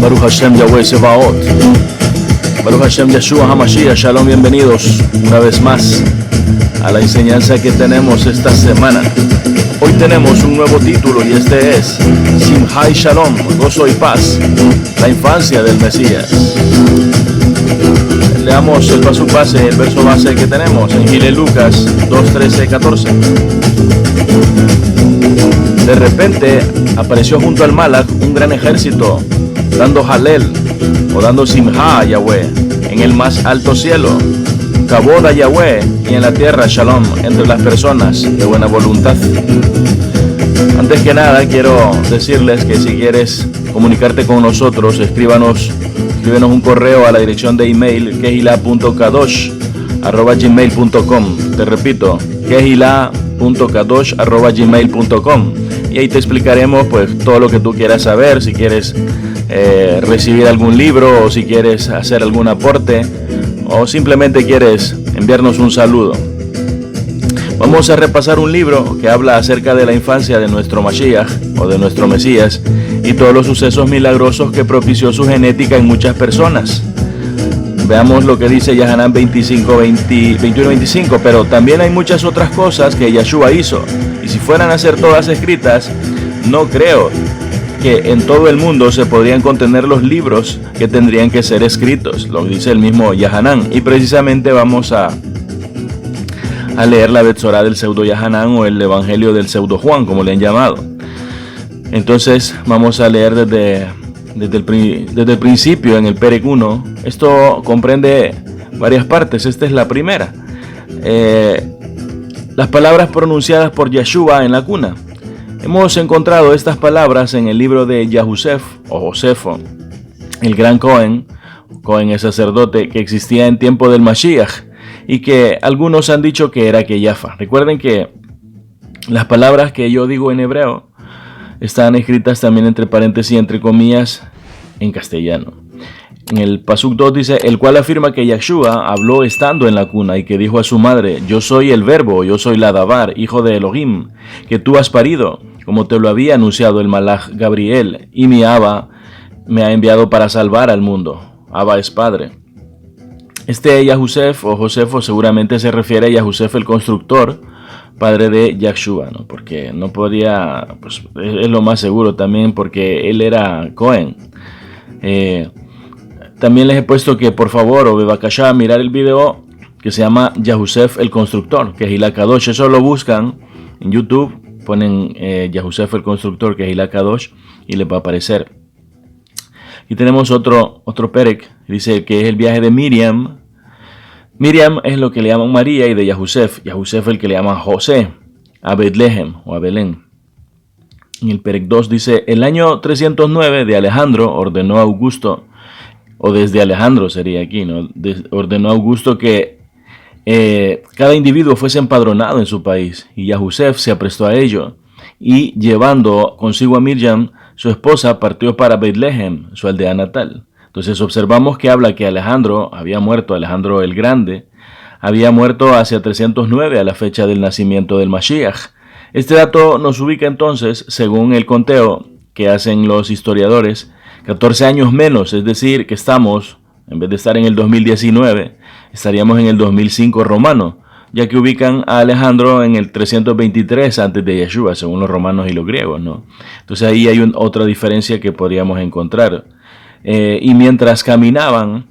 Baruch Hashem Yahweh Sebaot, Baruch Hashem Yeshua HaMashiach. Shalom, bienvenidos una vez más a la enseñanza que tenemos esta semana. Hoy tenemos un nuevo título y este es Simha y Shalom, gozo y paz, la infancia del Mesías. Leamos el paso base, el verso base que tenemos en Gile Lucas 2:13-14. De repente apareció junto al Malach un gran ejército, dando Halel o dando Simha a Yahweh en el más alto cielo, Kabod a Yahweh, y en la tierra Shalom entre las personas de buena voluntad. Antes que nada quiero decirles que si quieres comunicarte con nosotros, escríbenos un correo a la dirección de email kehila.kadosh@gmail.com. Te repito, kehila.kadosh@gmail.com, y ahí te explicaremos pues todo lo que tú quieras saber. Si quieres recibir algún libro, o si quieres hacer algún aporte, o simplemente quieres enviarnos un saludo. Vamos a repasar un libro que habla acerca de la infancia de nuestro Mashiach o de nuestro Mesías y todos los sucesos milagrosos que propició su genética en muchas personas. Veamos lo que dice Yahanan 21-25, pero también hay muchas otras cosas que Yeshua hizo, y si fueran a ser todas escritas, no creo que en todo el mundo se podrían contener los libros que tendrían que ser escritos, lo dice el mismo Yahanan. Y precisamente vamos a leer la Betzorá del pseudo Yahanan, o el Evangelio del pseudo Juan, como le han llamado. Entonces vamos a leer desde el principio en el Perek 1. Esto comprende varias partes. Esta es la primera. Las palabras pronunciadas por Yeshua en la cuna. Hemos encontrado estas palabras en el libro de Yahusef o Josefo, el gran Cohen es sacerdote que existía en tiempo del Mashiach, y que algunos han dicho que era Keyafa. Recuerden que las palabras que yo digo en hebreo están escritas también entre paréntesis y entre comillas en castellano. En el Pasuk 2 dice: el cual afirma que Yeshua habló estando en la cuna, y que dijo a su madre: yo soy el verbo, yo soy la Dabar, hijo de Elohim, que tú has parido, como te lo había anunciado el Malach Gabriel, y mi Abba me ha enviado para salvar al mundo. Abba es padre. Este Yahusef o Josefo seguramente se refiere a Yahusef el constructor, padre de Yeshua, ¿no? Porque no podía, pues es lo más seguro también, porque él era Cohen. También les he puesto que por favor, o bebakashá, mirar el video que se llama Yahusef el constructor, que es Kehila Kadosh. Eso lo buscan en YouTube, ponen Yahusef el constructor, que es Kehila Kadosh, y les va a aparecer. Y tenemos otro Perek, dice que es el viaje de Miriam. Miriam es lo que le llaman María, y de Yahusef el que le llaman José, a Betlehem o a Belén. En el Perek 2 dice: el año 309 de Alejandro ordenó a Augusto, o desde Alejandro sería aquí, ¿no? Ordenó a Augusto que cada individuo fuese empadronado en su país, y Yahusef se aprestó a ello, y llevando consigo a Miriam, su esposa, partió para Betlehem, su aldea natal. Entonces observamos que habla que Alejandro el Grande, había muerto hacia 309 a la fecha del nacimiento del Mashiach. Este dato nos ubica entonces, según el conteo que hacen los historiadores, 14 años menos, es decir, que estamos, en vez de estar en el 2019, estaríamos en el 2005 romano, ya que ubican a Alejandro en el 323 antes de Yeshua, según los romanos y los griegos, ¿no? Entonces ahí hay otra diferencia que podríamos encontrar. Y mientras caminaban,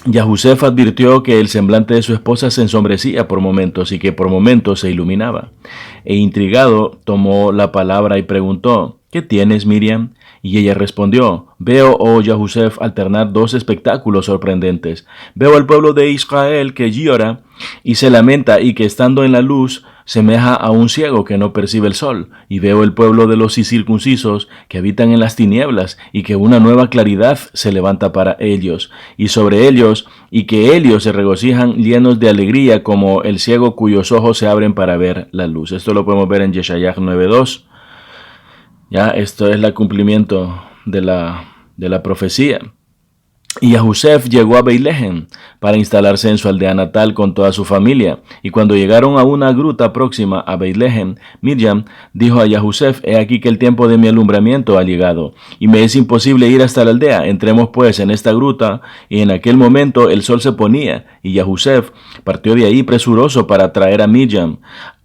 Yahusef advirtió que el semblante de su esposa se ensombrecía por momentos y que por momentos se iluminaba. E intrigado, tomó la palabra y preguntó: ¿qué tienes, Miriam? Y ella respondió: veo, oh Yahusef, alternar dos espectáculos sorprendentes. Veo al pueblo de Israel que llora y se lamenta, y que estando en la luz semeja a un ciego que no percibe el sol. Y veo el pueblo de los incircuncisos que habitan en las tinieblas, y que una nueva claridad se levanta para ellos y sobre ellos, y que ellos se regocijan llenos de alegría como el ciego cuyos ojos se abren para ver la luz. Esto lo podemos ver en Yeshayach 9:2. Ya, esto es el cumplimiento de la profecía. Y Yahusef llegó a Beilehem para instalarse en su aldea natal con toda su familia. Y cuando llegaron a una gruta próxima a Beilehem, Miriam dijo a Yahusef: he aquí que el tiempo de mi alumbramiento ha llegado, y me es imposible ir hasta la aldea. Entremos pues en esta gruta. Y en aquel momento el sol se ponía, y Yahusef partió de ahí presuroso para traer a Miriam,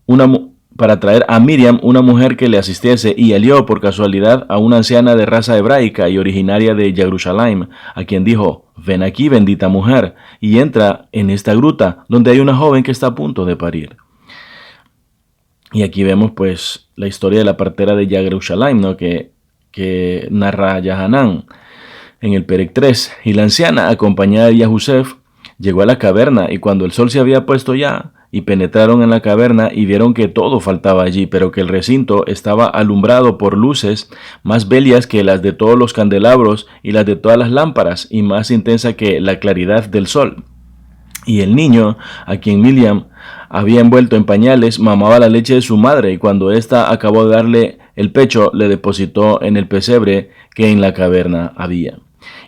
una mujer que le asistiese, y halló por casualidad a una anciana de raza hebraica y originaria de Jerusalén, a quien dijo: ven aquí, bendita mujer, y entra en esta gruta, donde hay una joven que está a punto de parir. Y aquí vemos pues la historia de la partera de Jerusalén, ¿no? que narra Yahanán en el Perec 3. Y la anciana, acompañada de Yahusef, llegó a la caverna, y cuando el sol se había puesto ya, y penetraron en la caverna y vieron que todo faltaba allí, pero que el recinto estaba alumbrado por luces más bellas que las de todos los candelabros y las de todas las lámparas, y más intensa que la claridad del sol. Y el niño, a quien Miriam había envuelto en pañales, mamaba la leche de su madre, y cuando ésta acabó de darle el pecho, le depositó en el pesebre que en la caverna había.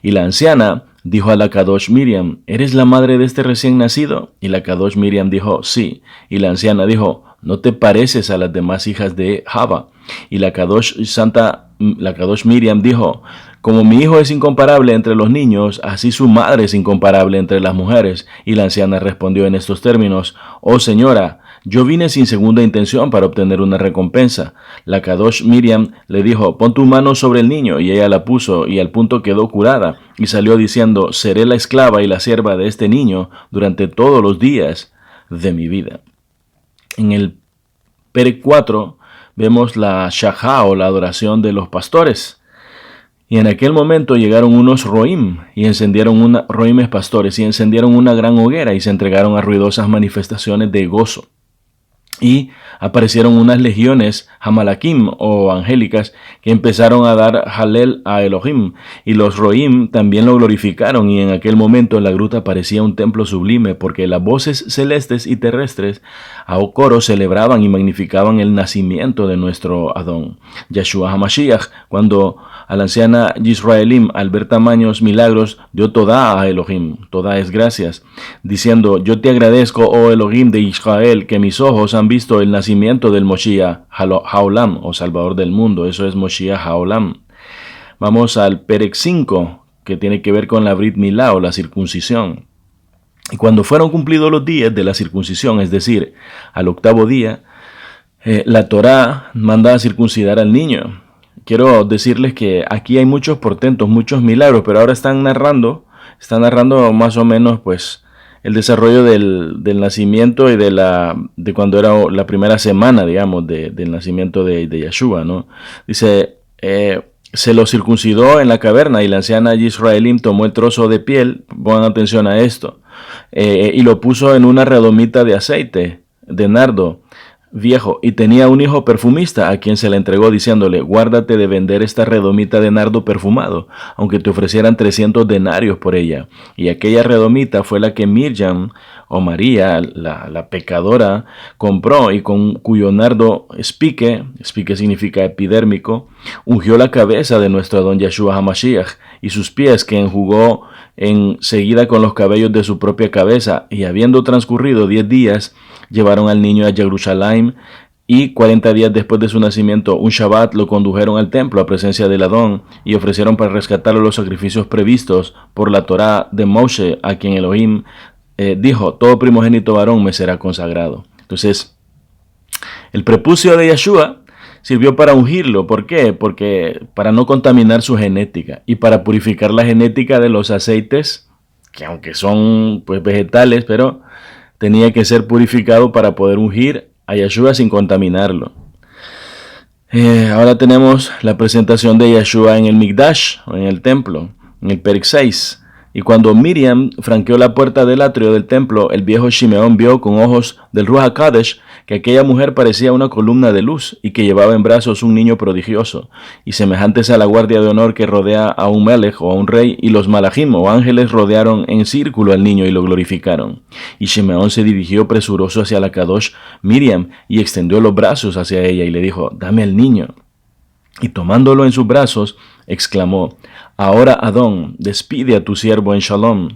Y la anciana dijo a la Kadosh Miriam: ¿eres la madre de este recién nacido? Y la Kadosh Miriam dijo: sí. Y la anciana dijo: no te pareces a las demás hijas de Java. Y la Kadosh Miriam dijo: como mi hijo es incomparable entre los niños, así su madre es incomparable entre las mujeres. Y la anciana respondió en estos términos: oh señora, yo vine sin segunda intención para obtener una recompensa. La Kadosh Miriam le dijo: pon tu mano sobre el niño, y ella la puso, y al punto quedó curada, y salió diciendo: seré la esclava y la sierva de este niño durante todos los días de mi vida. En el Perec 4 vemos la Shachá, o la adoración de los pastores. Y en aquel momento llegaron unos roim, y encendieron roimes pastores, y encendieron una gran hoguera, y se entregaron a ruidosas manifestaciones de gozo. Y aparecieron unas legiones Hamalakim, o angélicas, que empezaron a dar Halel a Elohim, y los Roim también lo glorificaron. Y en aquel momento en la gruta parecía un templo sublime, porque las voces celestes y terrestres a coro celebraban y magnificaban el nacimiento de nuestro Adón, Yeshua HaMashiach, cuando a la anciana Yisraelim, al ver tamaños milagros, dio toda a Elohim, toda es gracias, diciendo: yo te agradezco, oh Elohim de Israel, que mis ojos han visto el nacimiento del Moshiach Haolam, o Salvador del mundo. Eso es Moshiach Haolam. Vamos al Perec 5, que tiene que ver con la Brit Milá, o la circuncisión. Y cuando fueron cumplidos los días de la circuncisión, es decir, al octavo día, la Torá manda a circuncidar al niño. Quiero decirles que aquí hay muchos portentos, muchos milagros, pero ahora están narrando más o menos pues el desarrollo del nacimiento y de cuando era la primera semana, digamos, del nacimiento de Yeshua, ¿no? Dice: se lo circuncidó en la caverna, y la anciana Yisraelim tomó el trozo de piel, pongan atención a esto, y lo puso en una redomita de aceite de nardo viejo, y tenía un hijo perfumista, a quien se le entregó diciéndole: guárdate de vender esta redomita de nardo perfumado, aunque te ofrecieran 300 denarios por ella. Y aquella redomita fue la que Miriam, o María, la pecadora, compró, y con cuyo nardo espique significa epidérmico, ungió la cabeza de nuestro Adón Yeshua HaMashiach, y sus pies, que enjugó enseguida con los cabellos de su propia cabeza. Y habiendo transcurrido 10 días, llevaron al niño a Jerusalén, y 40 días después de su nacimiento, un Shabbat, lo condujeron al templo a presencia del Adón, y ofrecieron para rescatarlo los sacrificios previstos por la Torá de Moshe, a quien Elohim dijo: todo primogénito varón me será consagrado. Entonces, el prepucio de Yeshua sirvió para ungirlo. ¿Por qué? Porque para no contaminar su genética, y para purificar la genética de los aceites, que aunque son pues vegetales, pero tenía que ser purificado para poder ungir a Yeshua sin contaminarlo. Ahora tenemos la presentación de Yeshua en el Mikdash, o en el templo, en el Perec 6. Y cuando Miriam franqueó la puerta del atrio del templo, el viejo Shimeón vio con ojos del Ruach HaKodesh que aquella mujer parecía una columna de luz, y que llevaba en brazos un niño prodigioso, y semejantes a la guardia de honor que rodea a un melech, o a un rey, y los malajim, o ángeles, rodearon en círculo al niño y lo glorificaron. Y Shimeón se dirigió presuroso hacia la Kadosh Miriam, y extendió los brazos hacia ella, y le dijo: dame al niño. y tomándolo en sus brazos, exclamó: Ahora, Adón, despide a tu siervo en Shalom,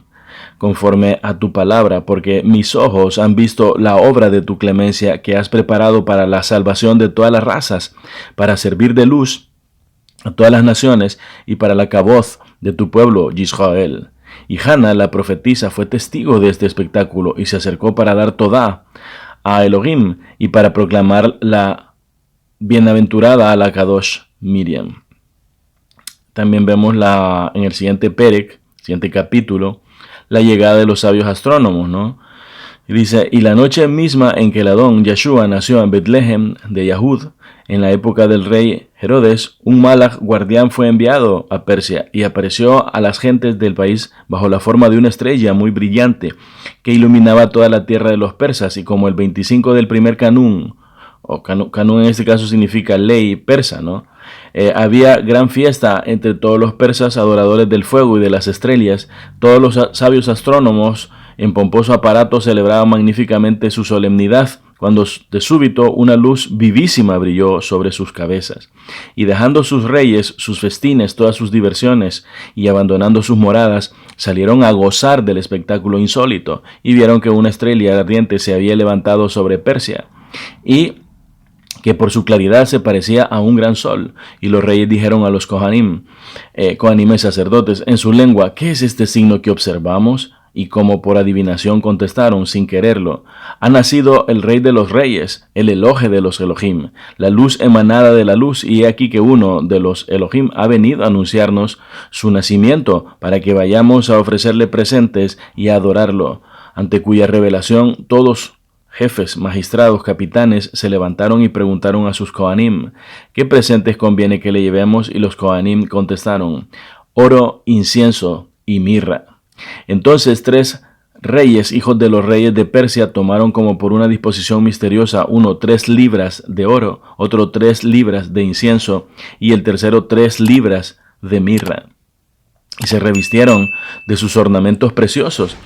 conforme a tu palabra, porque mis ojos han visto la obra de tu clemencia que has preparado para la salvación de todas las razas, para servir de luz a todas las naciones y para la caboz de tu pueblo Israel. Y Hannah, la profetisa, fue testigo de este espectáculo y se acercó para dar todá a Elohim y para proclamar la bienaventurada a la Kadosh Miriam. También vemos en el siguiente Perek, siguiente capítulo, la llegada de los sabios astrónomos, ¿no? Y dice: y la noche misma en que el Adón Yeshua nació en Betlehem de Yahud, en la época del rey Herodes, un malach guardián fue enviado a Persia y apareció a las gentes del país bajo la forma de una estrella muy brillante que iluminaba toda la tierra de los persas, y como el 25 del primer Canún, o Canún en este caso significa ley persa, ¿no? Había gran fiesta entre todos los persas adoradores del fuego y de las estrellas. Todos los sabios astrónomos en pomposo aparato celebraban magníficamente su solemnidad, cuando de súbito una luz vivísima brilló sobre sus cabezas. Y dejando sus reyes, sus festines, todas sus diversiones, y abandonando sus moradas, salieron a gozar del espectáculo insólito, y vieron que una estrella ardiente se había levantado sobre Persia, y que por su claridad se parecía a un gran sol. Y los reyes dijeron a los Kohanim sacerdotes, en su lengua: ¿qué es este signo que observamos? Y como por adivinación contestaron sin quererlo: ha nacido el rey de los reyes, el Elohe de los Elohim, la luz emanada de la luz, y he aquí que uno de los Elohim ha venido a anunciarnos su nacimiento, para que vayamos a ofrecerle presentes y a adorarlo, ante cuya revelación todos jefes, magistrados, capitanes se levantaron y preguntaron a sus Kohanim: ¿qué presentes conviene que le llevemos? Y los Kohanim contestaron: oro, incienso y mirra. Entonces 3 reyes, hijos de los reyes de Persia, tomaron como por una disposición misteriosa, uno 3 libras de oro, otro 3 libras de incienso y el tercero 3 libras de mirra. Y se revistieron de sus ornamentos preciosos,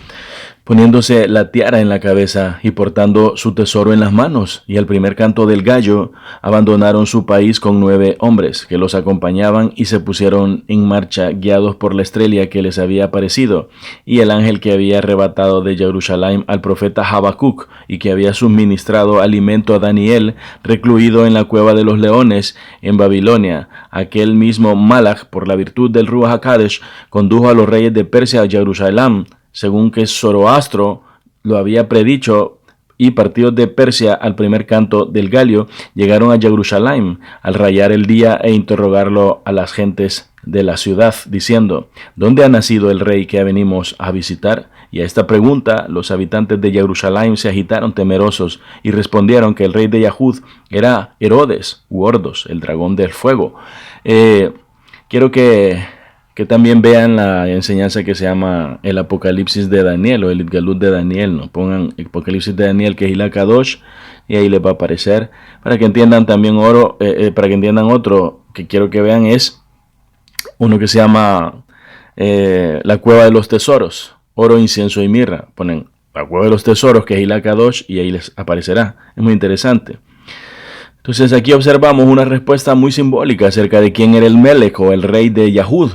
poniéndose la tiara en la cabeza y portando su tesoro en las manos. Y al primer canto del gallo abandonaron su país con 9 hombres que los acompañaban y se pusieron en marcha, guiados por la estrella que les había aparecido, y el ángel que había arrebatado de Jerusalén al profeta Habacuc y que había suministrado alimento a Daniel, recluido en la cueva de los leones en Babilonia. Aquel mismo malach, por la virtud del Ruach HaKadosh, condujo a los reyes de Persia a Jerusalén, según que Zoroastro lo había predicho, y partidos de Persia al primer canto del gallo llegaron a Jerusalén al rayar el día e interrogarlo a las gentes de la ciudad, diciendo: ¿dónde ha nacido el rey que venimos a visitar? Y a esta pregunta los habitantes de Jerusalén se agitaron temerosos y respondieron que el rey de Yahud era Herodes u Ordos, el dragón del fuego. Quiero que también vean la enseñanza que se llama el Apocalipsis de Daniel o el Itgalut de Daniel, ¿no? Pongan el Apocalipsis de Daniel, que es Hila Kadosh, y ahí les va a aparecer, para que entiendan también para que entiendan otro que quiero que vean, es uno que se llama la Cueva de los Tesoros, oro, incienso y mirra. Ponen la Cueva de los Tesoros, que es Hila Kadosh, y ahí les aparecerá. Es muy interesante. Entonces aquí observamos una respuesta muy simbólica acerca de quién era el Melech o el rey de Yahud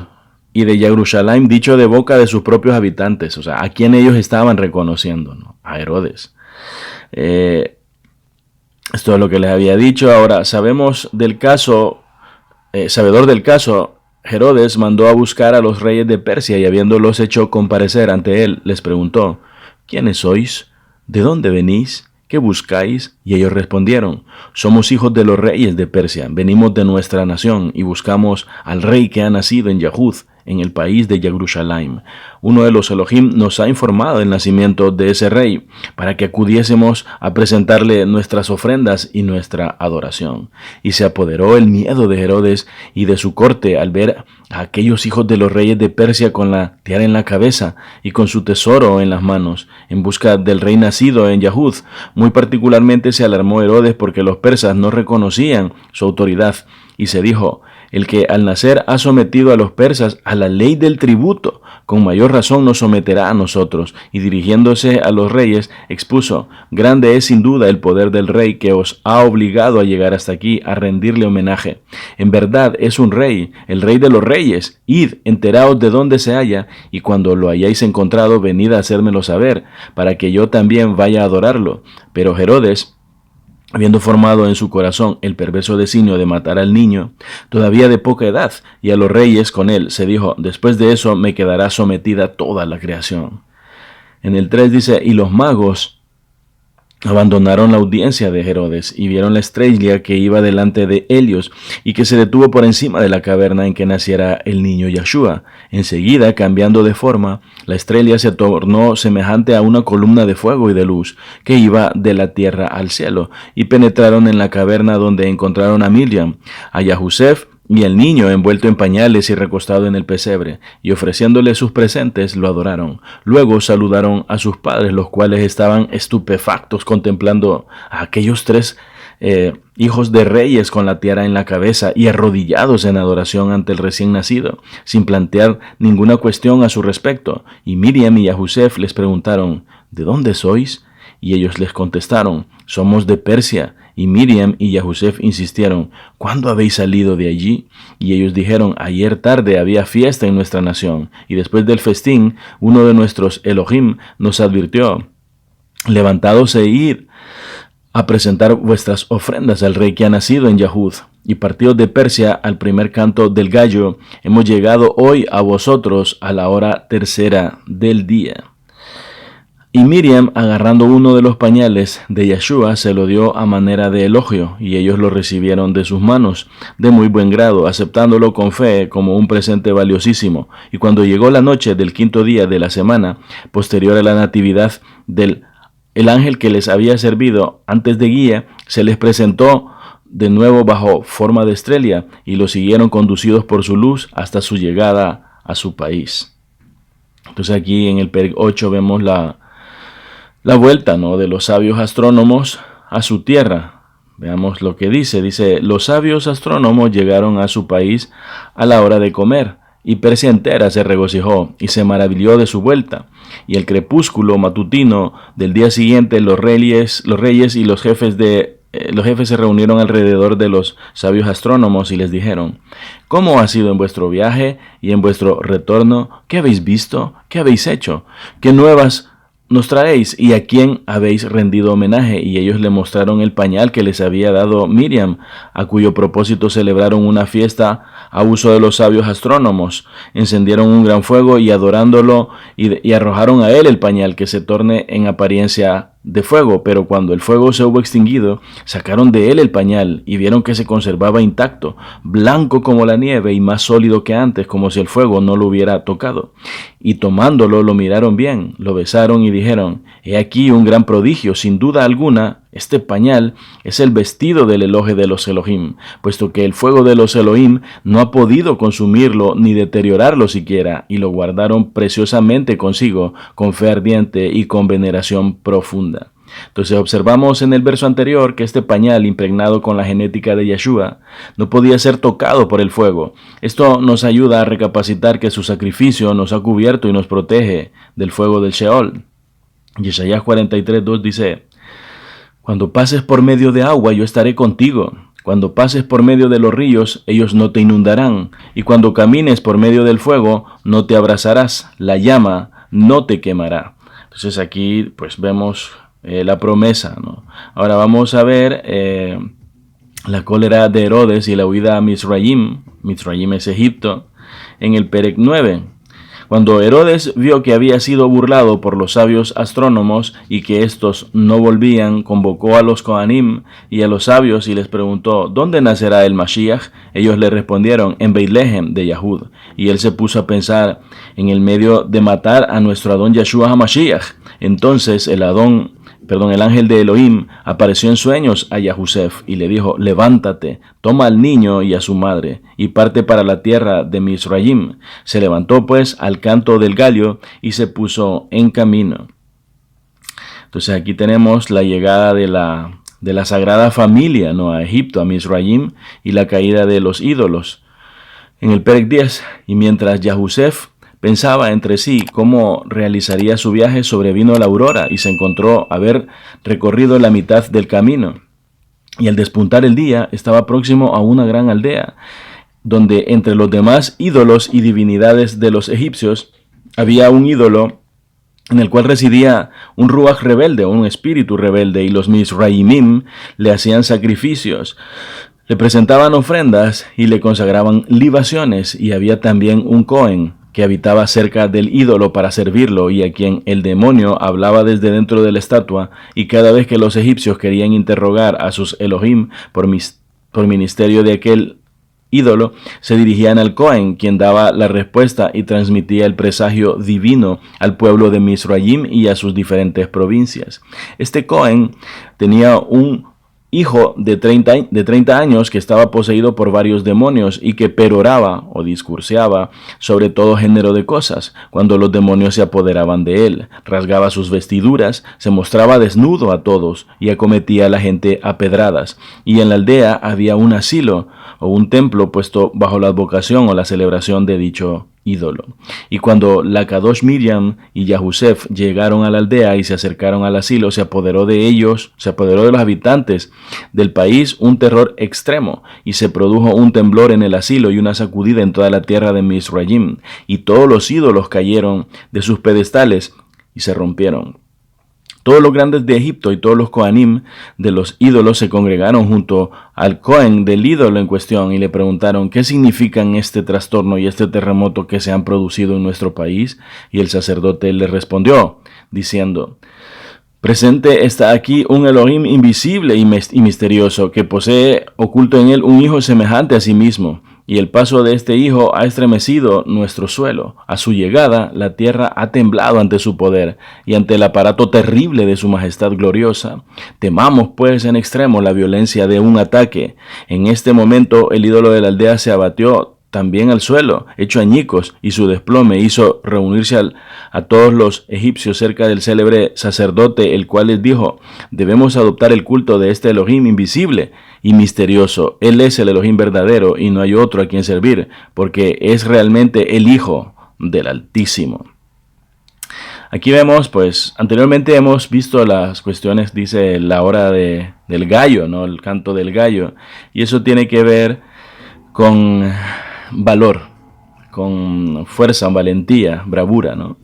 y de Jerusalén, dicho de boca de sus propios habitantes, o sea, a quien ellos estaban reconociendo, ¿no? A Herodes. Esto es lo que les había dicho. Ahora, sabemos del caso, sabedor del caso, Herodes mandó a buscar a los reyes de Persia y habiéndolos hecho comparecer ante él, les preguntó: ¿quiénes sois? ¿De dónde venís? ¿Qué buscáis? Y ellos respondieron: somos hijos de los reyes de Persia, venimos de nuestra nación y buscamos al rey que ha nacido en Yahud, en el país de Jerusalén. Uno de los Elohim nos ha informado del nacimiento de ese rey, para que acudiésemos a presentarle nuestras ofrendas y nuestra adoración. Y se apoderó el miedo de Herodes y de su corte al ver a aquellos hijos de los reyes de Persia con la tiara en la cabeza y con su tesoro en las manos, en busca del rey nacido en Yahud. Muy particularmente se alarmó Herodes porque los persas no reconocían su autoridad, y se dijo: el que al nacer ha sometido a los persas a la ley del tributo, con mayor razón nos someterá a nosotros. Y dirigiéndose a los reyes, expuso: grande es sin duda el poder del rey que os ha obligado a llegar hasta aquí a rendirle homenaje. En verdad es un rey, el rey de los reyes. Id, enteraos de dónde se halla, y cuando lo hayáis encontrado, venid a hacérmelo saber, para que yo también vaya a adorarlo. Pero Herodes, habiendo formado en su corazón el perverso designio de matar al niño, todavía de poca edad, y a los reyes con él, se dijo: después de eso me quedará sometida toda la creación. En el 3 dice: y los magos abandonaron la audiencia de Herodes y vieron la estrella que iba delante de ellos y que se detuvo por encima de la caverna en que naciera el niño Yahshua. Enseguida, cambiando de forma, la estrella se tornó semejante a una columna de fuego y de luz que iba de la tierra al cielo, y penetraron en la caverna, donde encontraron a Miriam, a Yahusef y el niño envuelto en pañales y recostado en el pesebre, y ofreciéndole sus presentes lo adoraron. Luego saludaron a sus padres, los cuales estaban estupefactos contemplando a aquellos tres hijos de reyes con la tiara en la cabeza y arrodillados en adoración ante el recién nacido, sin plantear ninguna cuestión a su respecto. Y Miriam y Yahusef les preguntaron: ¿de dónde sois? Y ellos les contestaron: somos de Persia. Y Miriam y Yahusef insistieron: ¿cuándo habéis salido de allí? Y ellos dijeron: ayer tarde había fiesta en nuestra nación, y después del festín, uno de nuestros Elohim nos advirtió: levantaos e id a presentar vuestras ofrendas al rey que ha nacido en Yahud. Y partidos de Persia al primer canto del gallo, hemos llegado hoy a vosotros a la hora tercera del día. Y Miriam, agarrando uno de los pañales de Yahshua, se lo dio a manera de elogio, y ellos lo recibieron de sus manos, de muy buen grado, aceptándolo con fe como un presente valiosísimo. Y cuando llegó la noche del quinto día de la semana, posterior a la natividad el ángel que les había servido antes de guía, se les presentó de nuevo bajo forma de estrella, y lo siguieron conducidos por su luz hasta su llegada a su país. Entonces aquí en el Perek 8 vemos la vuelta, ¿no?, de los sabios astrónomos a su tierra. Veamos lo que dice. Dice: los sabios astrónomos llegaron a su país a la hora de comer, y Persia entera se regocijó y se maravilló de su vuelta. Y el crepúsculo matutino del día siguiente, los reyes y los jefes se reunieron alrededor de los sabios astrónomos y les dijeron: ¿cómo ha sido en vuestro viaje y en vuestro retorno? ¿Qué habéis visto? ¿Qué habéis hecho? ¿Qué nuevas nos traéis? ¿Y a quién habéis rendido homenaje? Y ellos le mostraron el pañal que les había dado Miriam, a cuyo propósito celebraron una fiesta a uso de los sabios astrónomos. Encendieron un gran fuego y adorándolo y arrojaron a él el pañal, que se torne en apariencia de fuego. Pero cuando el fuego se hubo extinguido, sacaron de él el pañal y vieron que se conservaba intacto, blanco como la nieve y más sólido que antes, como si el fuego no lo hubiera tocado. Y tomándolo lo miraron bien, lo besaron y dijeron: he aquí un gran prodigio. Sin duda alguna, este pañal es el vestido del eloje de los Elohim, puesto que el fuego de los Elohim no ha podido consumirlo ni deteriorarlo siquiera, y lo guardaron preciosamente consigo, con fe ardiente y con veneración profunda. Entonces observamos en el verso anterior que este pañal, impregnado con la genética de Yahshua, no podía ser tocado por el fuego. Esto nos ayuda a recapacitar que su sacrificio nos ha cubierto y nos protege del fuego del Sheol. Yeshayahu 43:2 dice: cuando pases por medio de agua, yo estaré contigo. Cuando pases por medio de los ríos, ellos no te inundarán. Y cuando camines por medio del fuego, no te abrazarás. La llama no te quemará. Entonces aquí pues vemos la promesa, ¿no? Ahora vamos a ver la cólera de Herodes y la huida a Mizraim. Mizraim es Egipto, en el Perek 9. Cuando Herodes vio que había sido burlado por los sabios astrónomos y que éstos no volvían, convocó a los Kohanim y a los sabios y les preguntó: ¿dónde nacerá el Mashiach? Ellos le respondieron: en Beit-Lehem de Yahud. Y él se puso a pensar: en el medio de matar a nuestro Adón Yahshua HaMashiach. Entonces el ángel de Elohim apareció en sueños a Yahusef y le dijo: levántate, toma al niño y a su madre, y parte para la tierra de Mizraim. Se levantó pues al canto del gallo y se puso en camino. Entonces aquí tenemos la llegada de la Sagrada Familia, ¿no?, a Egipto, a Mizraim, y la caída de los ídolos. En el Perec 10, y mientras Yahusef pensaba entre sí cómo realizaría su viaje, sobrevino la aurora y se encontró haber recorrido la mitad del camino. Y al despuntar el día estaba próximo a una gran aldea, donde entre los demás ídolos y divinidades de los egipcios había un ídolo en el cual residía un ruach rebelde, un espíritu rebelde, y los Misraimim le hacían sacrificios, le presentaban ofrendas y le consagraban libaciones, y había también un Cohen que habitaba cerca del ídolo para servirlo y a quien el demonio hablaba desde dentro de la estatua, y cada vez que los egipcios querían interrogar a sus Elohim por ministerio de aquel ídolo, se dirigían al Cohen, quien daba la respuesta y transmitía el presagio divino al pueblo de Misraim y a sus diferentes provincias. Este Cohen tenía un hijo de 30 años que estaba poseído por varios demonios y que peroraba o discurseaba sobre todo género de cosas. Cuando los demonios se apoderaban de él, rasgaba sus vestiduras, se mostraba desnudo a todos y acometía a la gente a pedradas. Y en la aldea había un asilo o un templo puesto bajo la advocación o la celebración de dicho ídolo. Y cuando la Kadosh Miriam y Yahusef llegaron a la aldea y se acercaron al asilo, se apoderó de ellos, se apoderó de los habitantes del país un terror extremo, y se produjo un temblor en el asilo y una sacudida en toda la tierra de Misraim, y todos los ídolos cayeron de sus pedestales y se rompieron. Todos los grandes de Egipto y todos los Kohanim de los ídolos se congregaron junto al Cohen del ídolo en cuestión y le preguntaron qué significan este trastorno y este terremoto que se han producido en nuestro país. Y el sacerdote le respondió diciendo: presente está aquí un Elohim invisible y misterioso, que posee oculto en él un hijo semejante a sí mismo. Y el paso de este hijo ha estremecido nuestro suelo. A su llegada, la tierra ha temblado ante su poder y ante el aparato terrible de su majestad gloriosa. Temamos, pues, en extremo la violencia de un ataque. En este momento, el ídolo de la aldea se abatió también al suelo, hecho añicos, y su desplome hizo reunirse a todos los egipcios cerca del célebre sacerdote, el cual les dijo: debemos adoptar el culto de este Elohim invisible y misterioso. Él es el Elohim verdadero y no hay otro a quien servir, porque es realmente el Hijo del Altísimo. Aquí vemos, pues, anteriormente hemos visto las cuestiones, dice la hora del gallo, ¿no? El canto del gallo, y eso tiene que ver con valor, con fuerza, valentía, bravura, ¿no?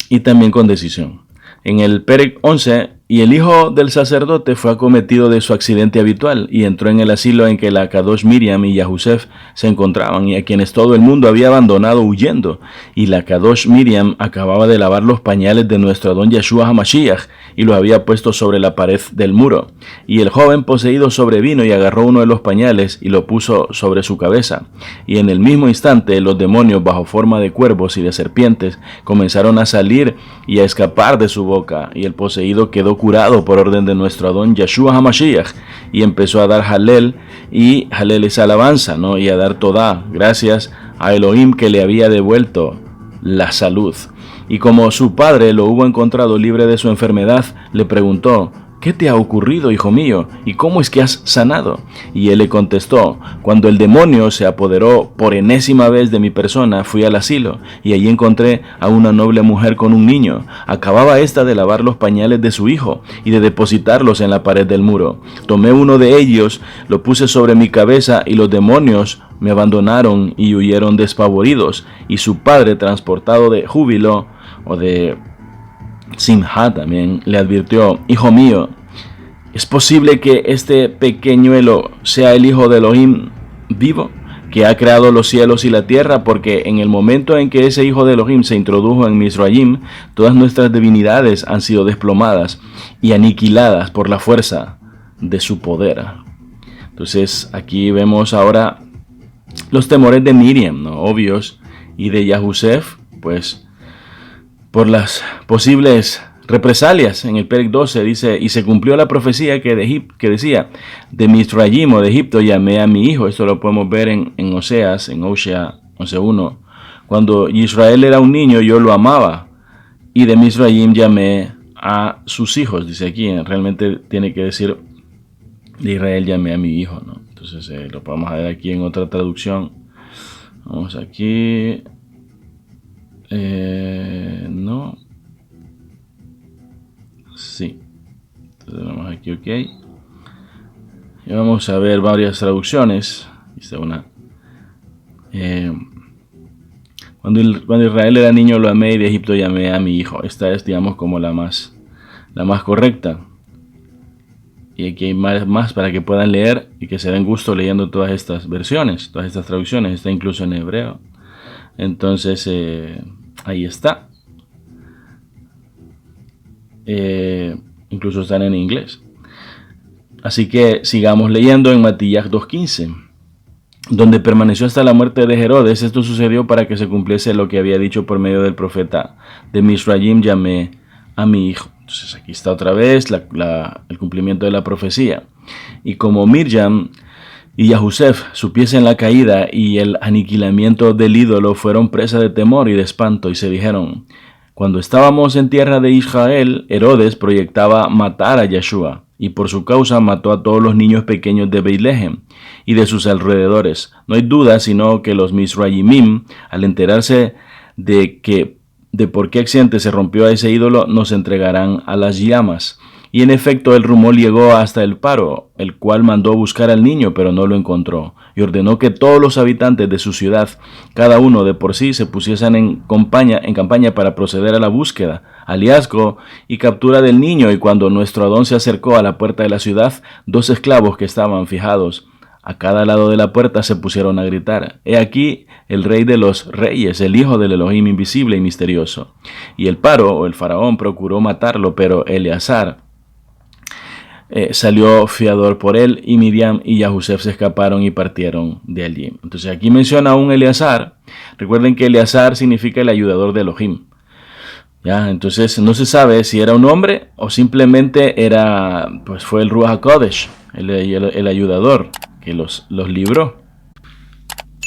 Y también con decisión. En el Perec 11, y el hijo del sacerdote fue acometido de su accidente habitual y entró en el asilo en que la Kadosh Miriam y Yahusef se encontraban, y a quienes todo el mundo había abandonado huyendo. Y la Kadosh Miriam acababa de lavar los pañales de nuestro Adón Yeshua HaMashiach y los había puesto sobre la pared del muro. Y el joven poseído sobrevino y agarró uno de los pañales y lo puso sobre su cabeza. Y en el mismo instante los demonios, bajo forma de cuervos y de serpientes, comenzaron a salir y a escapar de su boca, y el poseído quedó curado por orden de nuestro Adón Yeshua HaMashiach, y empezó a dar Halel, y Halel es alabanza, ¿no? Y a dar Todá, gracias a Elohim que le había devuelto la salud. Y como su padre lo hubo encontrado libre de su enfermedad, le preguntó: ¿qué te ha ocurrido, hijo mío? ¿Y cómo es que has sanado? Y él le contestó: cuando el demonio se apoderó por enésima vez de mi persona, fui al asilo, y allí encontré a una noble mujer con un niño. Acababa ésta de lavar los pañales de su hijo y de depositarlos en la pared del muro. Tomé uno de ellos, lo puse sobre mi cabeza, y los demonios me abandonaron y huyeron despavoridos. Y su padre, transportado de júbilo o de Simha, también le advirtió: hijo mío, ¿es posible que este pequeñuelo sea el hijo de Elohim vivo, que ha creado los cielos y la tierra? Porque en el momento en que ese hijo de Elohim se introdujo en Misraim, todas nuestras divinidades han sido desplomadas y aniquiladas por la fuerza de su poder. Entonces aquí vemos ahora los temores de Miriam, ¿no? Obvios, y de Yahusef, pues por las posibles represalias. En el Perec 12 dice: y se cumplió la profecía que decía: de Misraim o de Egipto llamé a mi hijo. Esto lo podemos ver en Oseas, en Osea 11:1. Cuando Israel era un niño, yo lo amaba, y de Misraim llamé a sus hijos. Dice aquí, realmente tiene que decir: de Israel llamé a mi hijo, ¿no? Entonces lo vamos a ver aquí en otra traducción. Vamos aquí. No. Sí. Entonces vamos aquí, ok. Y vamos a ver varias traducciones. Dice una. Cuando Israel era niño lo amé y de Egipto llamé a mi hijo. Esta es, digamos, como la más correcta. Y aquí hay más para que puedan leer y que se den gusto leyendo todas estas versiones, todas estas traducciones. Está incluso en hebreo. Entonces, ahí está. Incluso están en inglés. Así que sigamos leyendo en Matías 2:15. Donde permaneció hasta la muerte de Herodes. Esto sucedió para que se cumpliese lo que había dicho por medio del profeta: de Misraim llamé a mi hijo. Entonces aquí está otra vez el cumplimiento de la profecía. Y como Miriam y Yahusef supiesen la caída y el aniquilamiento del ídolo, fueron presa de temor y de espanto, y se dijeron: cuando estábamos en tierra de Israel, Herodes proyectaba matar a Yeshua, y por su causa mató a todos los niños pequeños de Beilehem y de sus alrededores. No hay duda sino que los Misraimim, al enterarse de por qué accidente se rompió a ese ídolo, nos entregarán a las llamas. Y en efecto el rumor llegó hasta el Paro, el cual mandó buscar al niño, pero no lo encontró, y ordenó que todos los habitantes de su ciudad, cada uno de por sí, se pusiesen en campaña para proceder a la búsqueda, hallazgo y captura del niño. Y cuando nuestro Adón se acercó a la puerta de la ciudad, 2 esclavos que estaban fijados a cada lado de la puerta se pusieron a gritar: he aquí el rey de los reyes, el hijo del Elohim invisible y misterioso. Y el Paro, o el faraón, procuró matarlo, pero Eleazar salió fiador por él, y Miriam y Yahusef se escaparon y partieron de allí. Entonces aquí menciona a un Eleazar. Recuerden que Eleazar significa el ayudador de Elohim. ¿Ya? Entonces no se sabe si era un hombre o simplemente fue el Ruach HaKodesh, el ayudador que los libró.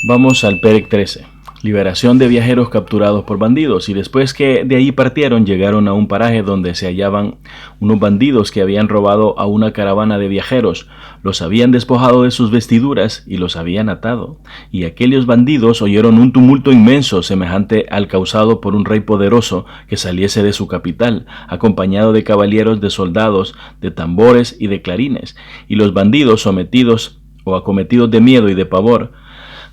Vamos al Perec 13. Liberación de viajeros capturados por bandidos. Y después que de ahí partieron, llegaron a un paraje donde se hallaban unos bandidos que habían robado a una caravana de viajeros. Los habían despojado de sus vestiduras y los habían atado. Y aquellos bandidos oyeron un tumulto inmenso, semejante al causado por un rey poderoso que saliese de su capital, acompañado de caballeros, de soldados, de tambores y de clarines. Y los bandidos, sometidos o acometidos de miedo y de pavor,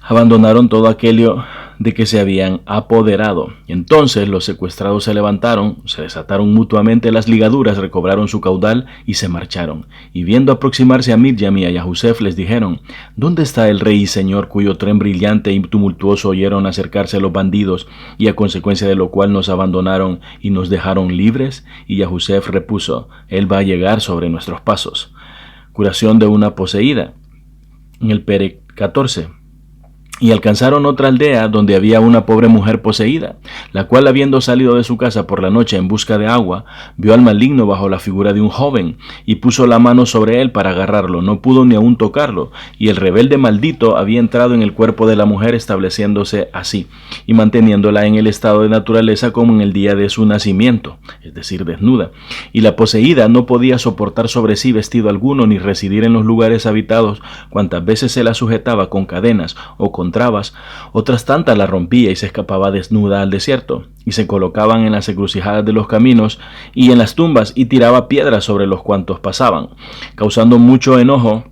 abandonaron todo aquello de que se habían apoderado. Entonces los secuestrados se levantaron, se desataron mutuamente las ligaduras, recobraron su caudal y se marcharon. Y viendo aproximarse a Miriam y a Yahusef, les dijeron: ¿dónde está el rey y señor cuyo tren brillante y tumultuoso oyeron acercarse los bandidos, y a consecuencia de lo cual nos abandonaron y nos dejaron libres? Y Yahusef repuso: él va a llegar sobre nuestros pasos. Curación de una poseída. En el Perec 14. Y alcanzaron otra aldea donde había una pobre mujer poseída, la cual, habiendo salido de su casa por la noche en busca de agua, vio al maligno bajo la figura de un joven, y puso la mano sobre él para agarrarlo. No pudo ni aún tocarlo, y el rebelde maldito había entrado en el cuerpo de la mujer, estableciéndose así, y manteniéndola en el estado de naturaleza como en el día de su nacimiento, es decir, desnuda. Y la poseída no podía soportar sobre sí vestido alguno, ni residir en los lugares habitados. Cuantas veces se la sujetaba con cadenas o con trabas, otras tantas la rompía y se escapaba desnuda al desierto, y se colocaban en las encrucijadas de los caminos y en las tumbas, y tiraba piedras sobre los cuantos pasaban, causando mucho enojo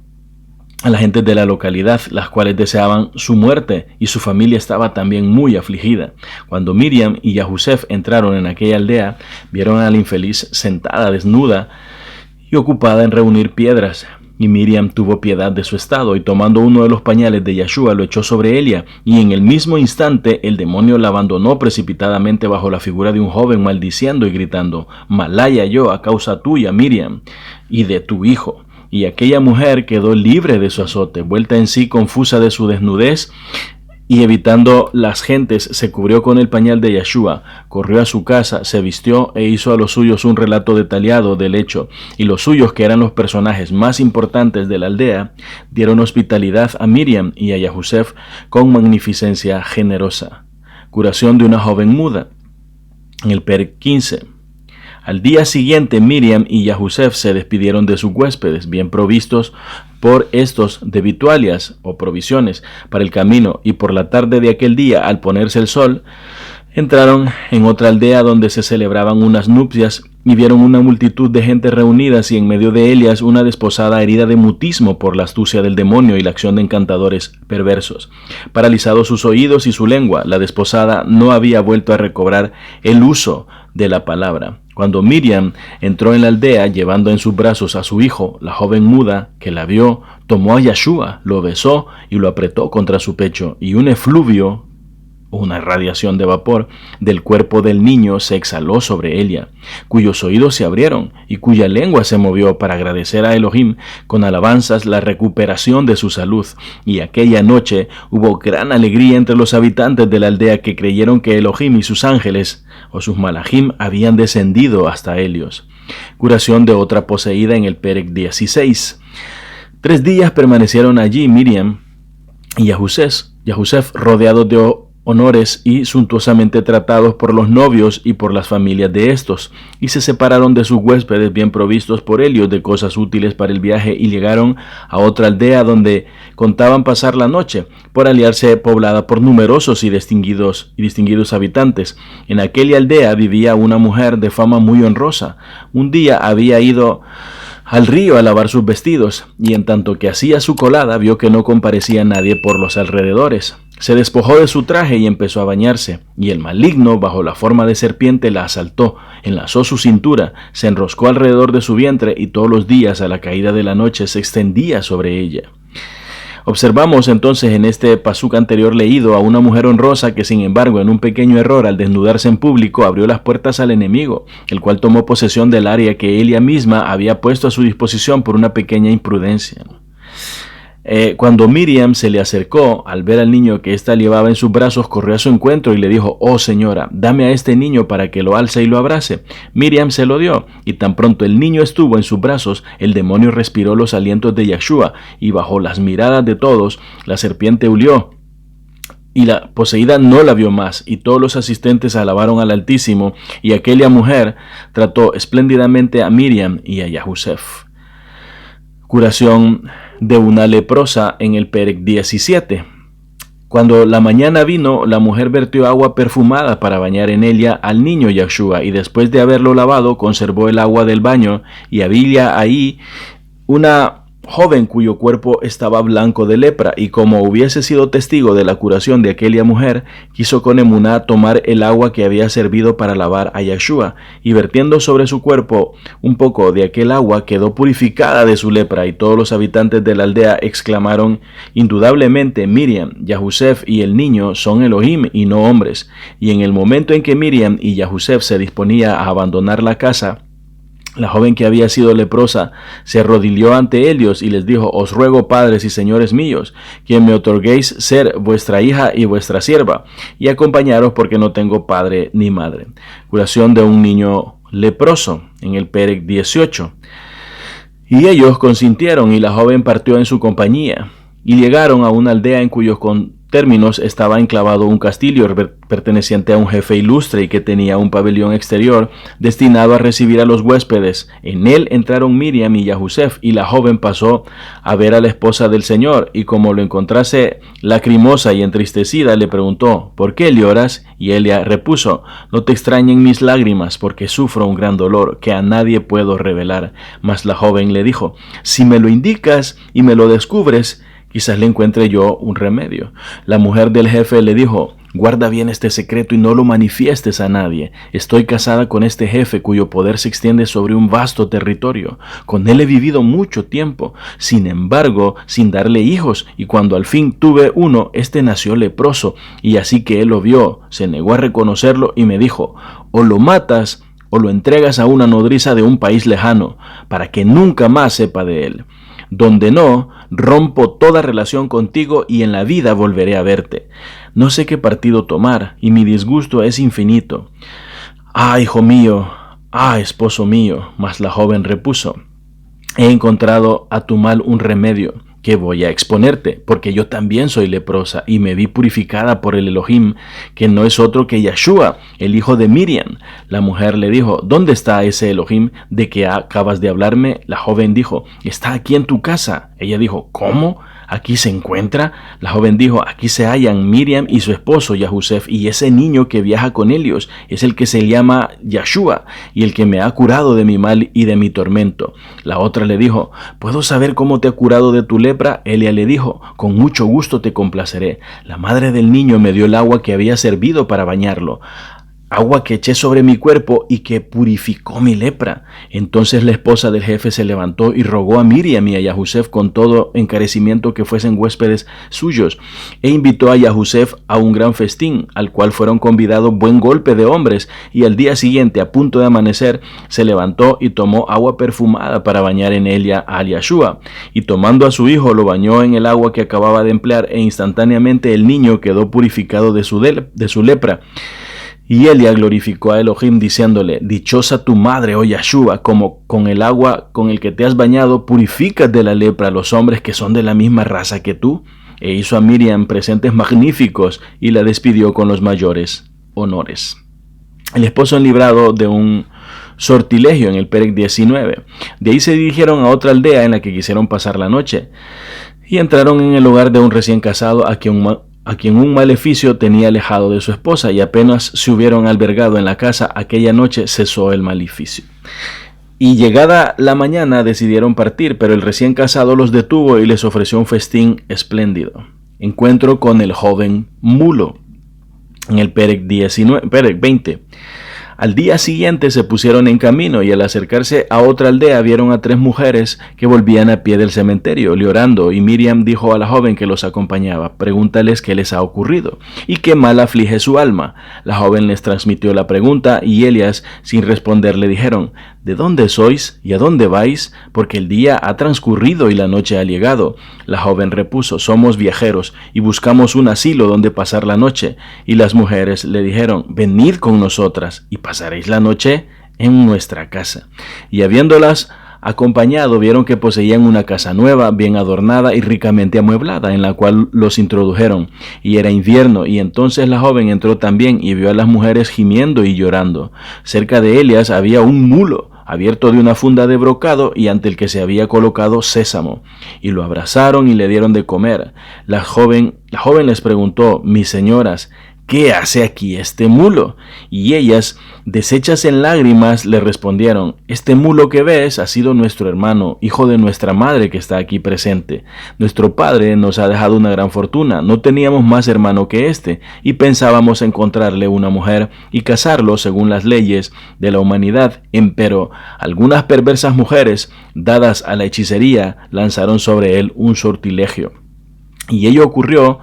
a la gente de la localidad, las cuales deseaban su muerte, y su familia estaba también muy afligida. Cuando Miriam y Yahusef entraron en aquella aldea, vieron a la infeliz sentada desnuda y ocupada en reunir piedras. Y Miriam tuvo piedad de su estado, y tomando uno de los pañales de Yeshua lo echó sobre ella, y en el mismo instante el demonio la abandonó precipitadamente bajo la figura de un joven, maldiciendo y gritando: malaya yo a causa tuya, Miriam, y de tu hijo. Y aquella mujer quedó libre de su azote, vuelta en sí, confusa de su desnudez, y evitando las gentes, se cubrió con el pañal de Yeshua, corrió a su casa, se vistió e hizo a los suyos un relato detallado del hecho. Y los suyos, que eran los personajes más importantes de la aldea, dieron hospitalidad a Miriam y a Yahusef con magnificencia generosa. Curación de una joven muda. En el Perec 15. Al día siguiente, Miriam y Yahusef se despidieron de sus huéspedes, bien provistos por estos de vituallas o provisiones para el camino, y por la tarde de aquel día, al ponerse el sol, entraron en otra aldea donde se celebraban unas nupcias y vieron una multitud de gente reunidas y en medio de ellas una desposada herida de mutismo por la astucia del demonio y la acción de encantadores perversos. Paralizados sus oídos y su lengua, la desposada no había vuelto a recobrar el uso de la palabra. Cuando Miriam entró en la aldea llevando en sus brazos a su hijo, la joven muda que la vio tomó a Yahshua, lo besó y lo apretó contra su pecho, y un efluvio, una radiación de vapor, del cuerpo del niño se exhaló sobre ella, cuyos oídos se abrieron y cuya lengua se movió para agradecer a Elohim con alabanzas la recuperación de su salud. Y aquella noche hubo gran alegría entre los habitantes de la aldea, que creyeron que Elohim y sus ángeles o sus malajim habían descendido hasta Helios. Curación de otra poseída en el Perec 16. 3 días permanecieron allí Miriam y Yahusef rodeados de honores y suntuosamente tratados por los novios y por las familias de estos, y se separaron de sus huéspedes bien provistos por ellos de cosas útiles para el viaje, y llegaron a otra aldea donde contaban pasar la noche, por aliarse poblada por numerosos y distinguidos habitantes. En aquella aldea vivía una mujer de fama muy honrosa. Un día había ido al río a lavar sus vestidos, y en tanto que hacía su colada vio que no comparecía nadie por los alrededores. Se despojó de su traje y empezó a bañarse, y el maligno, bajo la forma de serpiente, la asaltó, enlazó su cintura, se enroscó alrededor de su vientre, y todos los días a la caída de la noche se extendía sobre ella. Observamos entonces en este pasuk anterior leído a una mujer honrosa que, sin embargo, en un pequeño error al desnudarse en público, abrió las puertas al enemigo, el cual tomó posesión del área que ella misma había puesto a su disposición por una pequeña imprudencia. Cuando Miriam se le acercó, al ver al niño que ésta llevaba en sus brazos, corrió a su encuentro y le dijo: «Oh señora, dame a este niño para que lo alce y lo abrace». Miriam se lo dio, y tan pronto el niño estuvo en sus brazos, el demonio respiró los alientos de Yahshua, y bajo las miradas de todos, la serpiente huyó, y la poseída no la vio más, y todos los asistentes alabaron al Altísimo, y aquella mujer trató espléndidamente a Miriam y a Yahusef. Curación de una leprosa en el Perec 17. Cuando la mañana vino, la mujer vertió agua perfumada para bañar en ella al niño Yahshua, y después de haberlo lavado, conservó el agua del baño, y había ahí una joven cuyo cuerpo estaba blanco de lepra, y como hubiese sido testigo de la curación de aquella mujer, quiso con emuná tomar el agua que había servido para lavar a Yahshua, y vertiendo sobre su cuerpo un poco de aquel agua, quedó purificada de su lepra, y todos los habitantes de la aldea exclamaron: «Indudablemente Miriam, Yahusef y el niño son Elohim y no hombres». Y en el momento en que Miriam y Yahusef se disponía a abandonar la casa, la joven que había sido leprosa se arrodilló ante ellos y les dijo: «Os ruego, padres y señores míos, que me otorguéis ser vuestra hija y vuestra sierva, y acompañaros porque no tengo padre ni madre». Curación de un niño leproso en el Perec 18. Y ellos consintieron, y la joven partió en su compañía, y llegaron a una aldea en cuyos términos estaba enclavado un castillo perteneciente a un jefe ilustre y que tenía un pabellón exterior destinado a recibir a los huéspedes. En él entraron Miriam y Yahusef, y la joven pasó a ver a la esposa del Señor, y como lo encontrase lacrimosa y entristecida, le preguntó: «¿Por qué lloras?». Y ella repuso: «No te extrañen mis lágrimas, porque sufro un gran dolor que a nadie puedo revelar». Mas la joven le dijo: «Si me lo indicas y me lo descubres, quizás le encuentre yo un remedio». La mujer del jefe le dijo: «Guarda bien este secreto y no lo manifiestes a nadie. Estoy casada con este jefe cuyo poder se extiende sobre un vasto territorio. Con él he vivido mucho tiempo, sin embargo, sin darle hijos, y cuando al fin tuve uno, este nació leproso, y así que él lo vio, se negó a reconocerlo y me dijo: o lo matas o lo entregas a una nodriza de un país lejano, para que nunca más sepa de él. Donde no, rompo toda relación contigo y en la vida volveré a verte. No sé qué partido tomar y mi disgusto es infinito». «Ah, hijo mío, ah, esposo mío». Mas la joven repuso: «He encontrado a tu mal un remedio. que voy a exponerte, porque yo también soy leprosa y me vi purificada por el Elohim, que no es otro que Yeshua, el hijo de Miriam. La mujer le dijo, ¿dónde está ese Elohim de que acabas de hablarme? La joven dijo, está aquí en tu casa. Ella dijo, ¿cómo? ¿Aquí se encuentra? La joven dijo, aquí se hallan Miriam y su esposo Yahusef, y ese niño que viaja con ellos es el que se llama Yeshua, y el que me ha curado de mi mal y de mi tormento. La otra le dijo, ¿puedo saber cómo te ha curado de tu lepra? Ella le dijo, con mucho gusto te complaceré. La madre del niño me dio el agua que había servido para bañarlo, agua que eché sobre mi cuerpo y que purificó mi lepra. Entonces la esposa del jefe se levantó y rogó a Miriam y a Yahusef con todo encarecimiento que fuesen huéspedes suyos, e invitó a Yahusef a un gran festín, al cual fueron convidados buen golpe de hombres, y al día siguiente, a punto de amanecer, se levantó y tomó agua perfumada para bañar en ella a Yeshua, y tomando a su hijo lo bañó en el agua que acababa de emplear, e instantáneamente el niño quedó purificado de su lepra. Y Elia glorificó a Elohim diciéndole, dichosa tu madre, oh Yeshua, como con el agua con el que te has bañado purificas de la lepra a los hombres que son de la misma raza que tú. E hizo a Miriam presentes magníficos y la despidió con los mayores honores. El esposo librado de un sortilegio en el Perec 19. De ahí se dirigieron a otra aldea en la que quisieron pasar la noche. Y entraron en el hogar de un recién casado a quien un maleficio tenía alejado de su esposa, y apenas se hubieron albergado en la casa aquella noche cesó el maleficio. Y llegada la mañana decidieron partir, pero el recién casado los detuvo y les ofreció un festín espléndido. Encuentro con el joven mulo en el Perec 20. Al día siguiente se pusieron en camino y al acercarse a otra aldea vieron a 3 mujeres que volvían a pie del cementerio, llorando, y Miriam dijo a la joven que los acompañaba, pregúntales qué les ha ocurrido y qué mal aflige su alma. La joven les transmitió la pregunta y ellas, sin responder, le dijeron, ¿de dónde sois y a dónde vais? Porque el día ha transcurrido y la noche ha llegado. La joven repuso, somos viajeros y buscamos un asilo donde pasar la noche. Y las mujeres le dijeron, venid con nosotras y pasaréis la noche en nuestra casa. Y habiéndolas acompañado, vieron que poseían una casa nueva, bien adornada y ricamente amueblada, en la cual los introdujeron. Y era invierno, y entonces la joven entró también y vio a las mujeres gimiendo y llorando. Cerca de ellas había un mulo abierto de una funda de brocado y ante el que se había colocado sésamo, y lo abrazaron y le dieron de comer. La joven les preguntó, mis señoras, ¿qué hace aquí este mulo? Y ellas, deshechas en lágrimas, le respondieron, este mulo que ves ha sido nuestro hermano, hijo de nuestra madre que está aquí presente. Nuestro padre nos ha dejado una gran fortuna, no teníamos más hermano que este, y pensábamos encontrarle una mujer y casarlo según las leyes de la humanidad, empero algunas perversas mujeres, dadas a la hechicería, lanzaron sobre él un sortilegio. Y ello ocurrió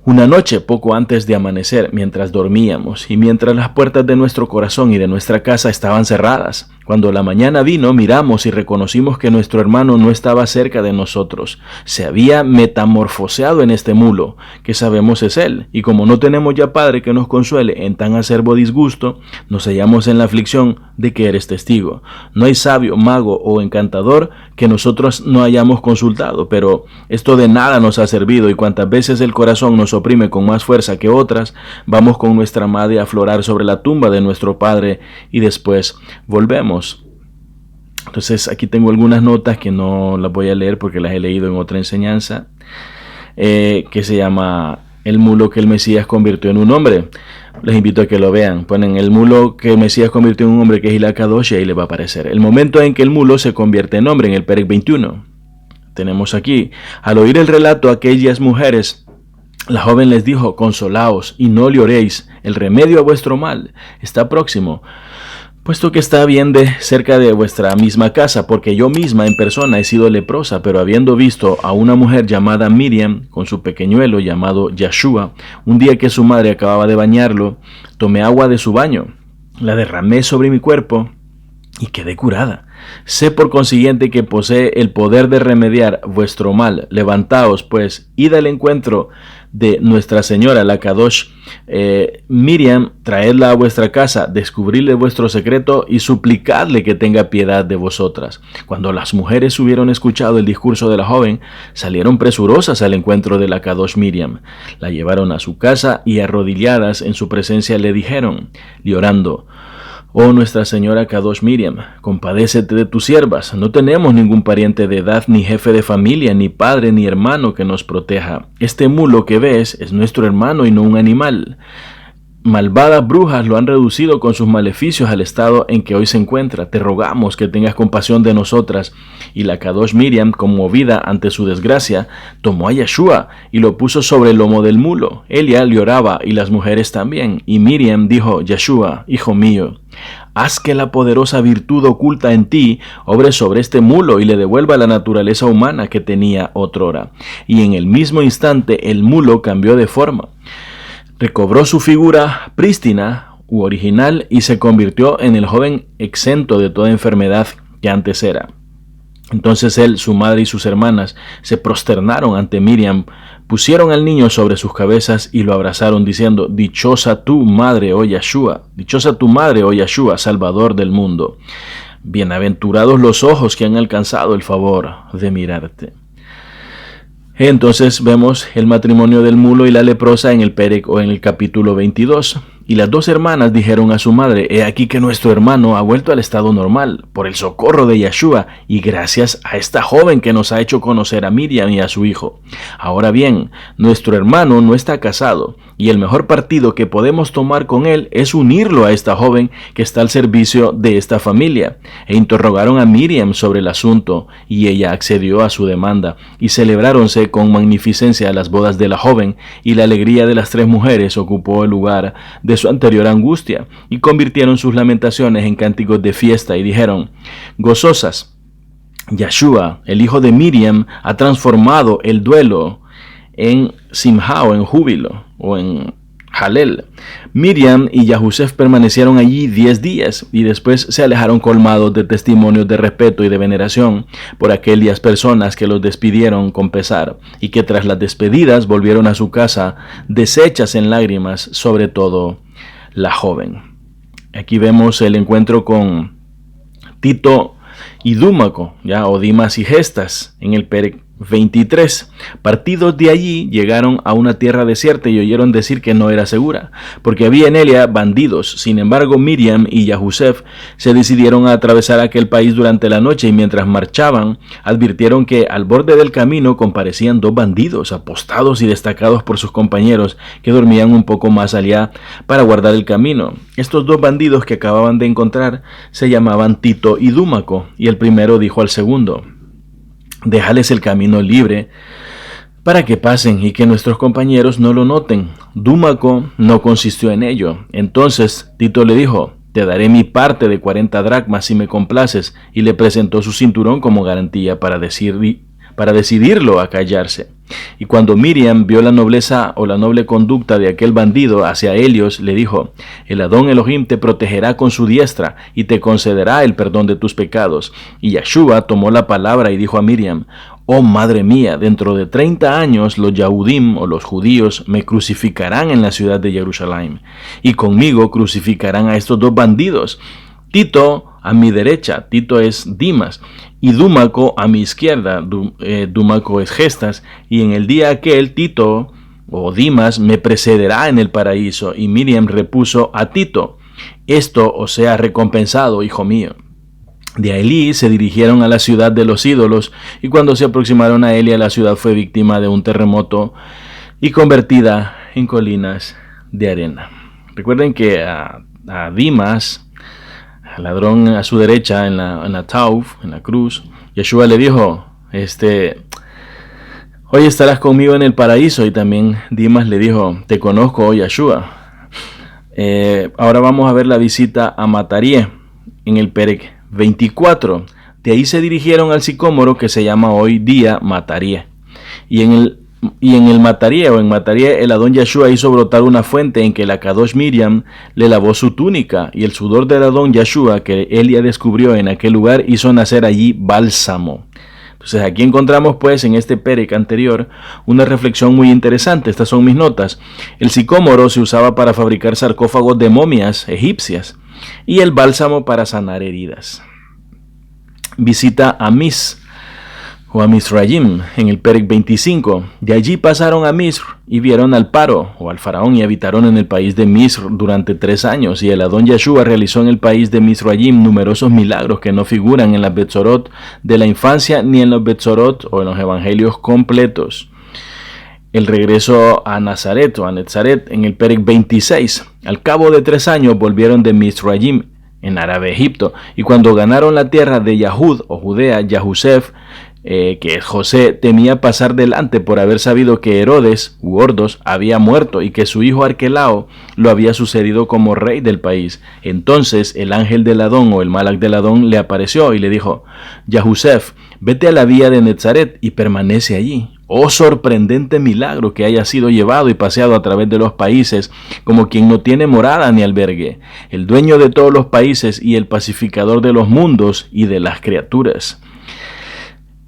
una noche poco antes de amanecer, mientras dormíamos, y mientras las puertas de nuestro corazón y de nuestra casa estaban cerradas. Cuando la mañana vino, miramos y reconocimos que nuestro hermano no estaba cerca de nosotros. Se había metamorfoseado en este mulo, que sabemos es él, y como no tenemos ya padre que nos consuele en tan acerbo disgusto, nos hallamos en la aflicción de que eres testigo. No hay sabio, mago o encantador que nosotros no hayamos consultado, pero esto de nada nos ha servido, y cuantas veces el corazón nos oprime con más fuerza que otras, vamos con nuestra madre a aflorar sobre la tumba de nuestro padre y después volvemos. Entonces aquí tengo algunas notas que no las voy a leer porque las he leído en otra enseñanza, que se llama el mulo que el Mesías convirtió en un hombre. Les invito a que lo vean. Ponen el mulo que el Mesías convirtió en un hombre, que es Hila Kadosh, y ahí les va a aparecer el momento en que el mulo se convierte en hombre, en el Perec 21. Tenemos aquí, al oír el relato, aquellas mujeres, la joven les dijo, consolaos y no lloréis, el remedio a vuestro mal está próximo, puesto que está bien de cerca de vuestra misma casa, porque yo misma en persona he sido leprosa, pero habiendo visto a una mujer llamada Miriam con su pequeñuelo llamado Yeshua, un día que su madre acababa de bañarlo, tomé agua de su baño, la derramé sobre mi cuerpo y quedé curada. Sé por consiguiente que posee el poder de remediar vuestro mal. Levantaos, pues, id al encuentro de Nuestra Señora, la Kadosh Miriam, traedla a vuestra casa, descubridle vuestro secreto y suplicadle que tenga piedad de vosotras. Cuando las mujeres hubieron escuchado el discurso de la joven, salieron presurosas al encuentro de la Kadosh Miriam. La llevaron a su casa y arrodilladas en su presencia le dijeron, llorando: Oh Nuestra Señora Kadosh Miriam, compadécete de tus siervas. No tenemos ningún pariente de edad, ni jefe de familia, ni padre, ni hermano que nos proteja. Este mulo que ves es nuestro hermano y no un animal. Malvadas brujas lo han reducido con sus maleficios al estado en que hoy se encuentra. Te rogamos que tengas compasión de nosotras. Y la Kadosh Miriam, conmovida ante su desgracia, tomó a Yeshua y lo puso sobre el lomo del mulo. Ella lloraba y las mujeres también. Y Miriam dijo: Yeshua, hijo mío, haz que la poderosa virtud oculta en ti obre sobre este mulo y le devuelva la naturaleza humana que tenía otrora. Y en el mismo instante el mulo cambió de forma. Recobró su figura prístina u original y se convirtió en el joven exento de toda enfermedad que antes era. Entonces él, su madre y sus hermanas se prosternaron ante Miriam, pusieron al niño sobre sus cabezas y lo abrazaron diciendo: Dichosa tu madre, oh Yeshua, dichosa tu madre, oh Yeshua, Salvador del mundo. Bienaventurados los ojos que han alcanzado el favor de mirarte. Entonces vemos el matrimonio del mulo y la leprosa en el Perec o en el capítulo 22. Y las dos hermanas dijeron a su madre: He aquí que nuestro hermano ha vuelto al estado normal por el socorro de Yeshua y gracias a esta joven que nos ha hecho conocer a Miriam y a su hijo. Ahora bien, nuestro hermano no está casado y el mejor partido que podemos tomar con él es unirlo a esta joven que está al servicio de esta familia. E interrogaron a Miriam sobre el asunto y ella accedió a su demanda y celebráronse con magnificencia las bodas de la joven y la alegría de las tres mujeres ocupó el lugar de su anterior angustia y convirtieron sus lamentaciones en cánticos de fiesta y dijeron: Gozosas, Yeshua, el hijo de Miriam, ha transformado el duelo en simha o en júbilo o en Halel. Miriam y Yahusef permanecieron allí 10 días y después se alejaron colmados de testimonios de respeto y de veneración por aquellas personas que los despidieron con pesar y que tras las despedidas volvieron a su casa deshechas en lágrimas, sobre todo la joven. Aquí vemos el encuentro con Tito y Dúmaco, o Dimas y Gestas, en el Perec 23. Partidos de allí llegaron a una tierra desierta y oyeron decir que no era segura, porque había en ella bandidos. Sin embargo, Miriam y Yahusef se decidieron a atravesar aquel país durante la noche y mientras marchaban, advirtieron que al borde del camino comparecían dos bandidos, apostados y destacados por sus compañeros, que dormían un poco más allá para guardar el camino. Estos dos bandidos que acababan de encontrar se llamaban Tito y Dúmaco, y el primero dijo al segundo: Déjales el camino libre para que pasen y que nuestros compañeros no lo noten. Dúmaco no consistió en ello. Entonces Tito le dijo: Te daré mi parte de 40 dracmas si me complaces, y le presentó su cinturón como garantía para decidirlo a callarse. Y cuando Miriam vio la nobleza o la noble conducta de aquel bandido hacia ellos, le dijo: El Adón Elohim te protegerá con su diestra y te concederá el perdón de tus pecados. Y Yeshua tomó la palabra y dijo a Miriam: Oh madre mía, dentro de 30 años los Yahudim o los judíos me crucificarán en la ciudad de Jerusalén, y conmigo crucificarán a estos dos bandidos. Tito a mi derecha, Tito es Dimas, y Dúmaco a mi izquierda, Dúmaco es Gestas, y en el día aquel Tito o Dimas me precederá en el paraíso. Y Miriam repuso a Tito: Esto os sea recompensado, hijo mío. De ahí se dirigieron a la ciudad de los ídolos, y cuando se aproximaron a Elia, la ciudad fue víctima de un terremoto y convertida en colinas de arena. Recuerden que a Dimas, al ladrón a su derecha en la Tauf, en la cruz, Yeshua le dijo: Hoy estarás conmigo en el paraíso. Y también Dimas le dijo: Te conozco, oh Yeshua. Ahora vamos a ver la visita a Matarie en el Perec 24. De ahí se dirigieron al sicómoro que se llama hoy día Matarie. Y en el Y en el Matarie, el Adón Yeshua hizo brotar una fuente en que la Kadosh Miriam le lavó su túnica, y el sudor del Adón Yeshua que Elia descubrió en aquel lugar hizo nacer allí bálsamo. Entonces aquí encontramos pues en este pérec anterior una reflexión muy interesante. Estas son mis notas. El sicómoro se usaba para fabricar sarcófagos de momias egipcias y el bálsamo para sanar heridas. Visita a Mis o a Misrayim en el pérec 25. De allí pasaron a Misr y vieron al Paro o al faraón y habitaron en el país de Misr durante 3 años. Y el Adón Yeshua realizó en el país de Misrayim numerosos milagros que no figuran en las Betzorot de la infancia ni en los Betzorot o en los evangelios completos. El regreso a Nazaret o a Netzaret en el pérec 26. Al cabo de 3 años volvieron de Misrayim en árabe Egipto, y cuando ganaron la tierra de Yahud o Judea, Yahusef, que José, temía pasar delante por haber sabido que Herodes, u Ordos, había muerto y que su hijo Arquelao lo había sucedido como rey del país. Entonces el ángel del Adón o el Malach del Adón le apareció y le dijo: Yahusef, vete a la vía de Netzaret y permanece allí. Oh sorprendente milagro que haya sido llevado y paseado a través de los países como quien no tiene morada ni albergue, el dueño de todos los países y el pacificador de los mundos y de las criaturas.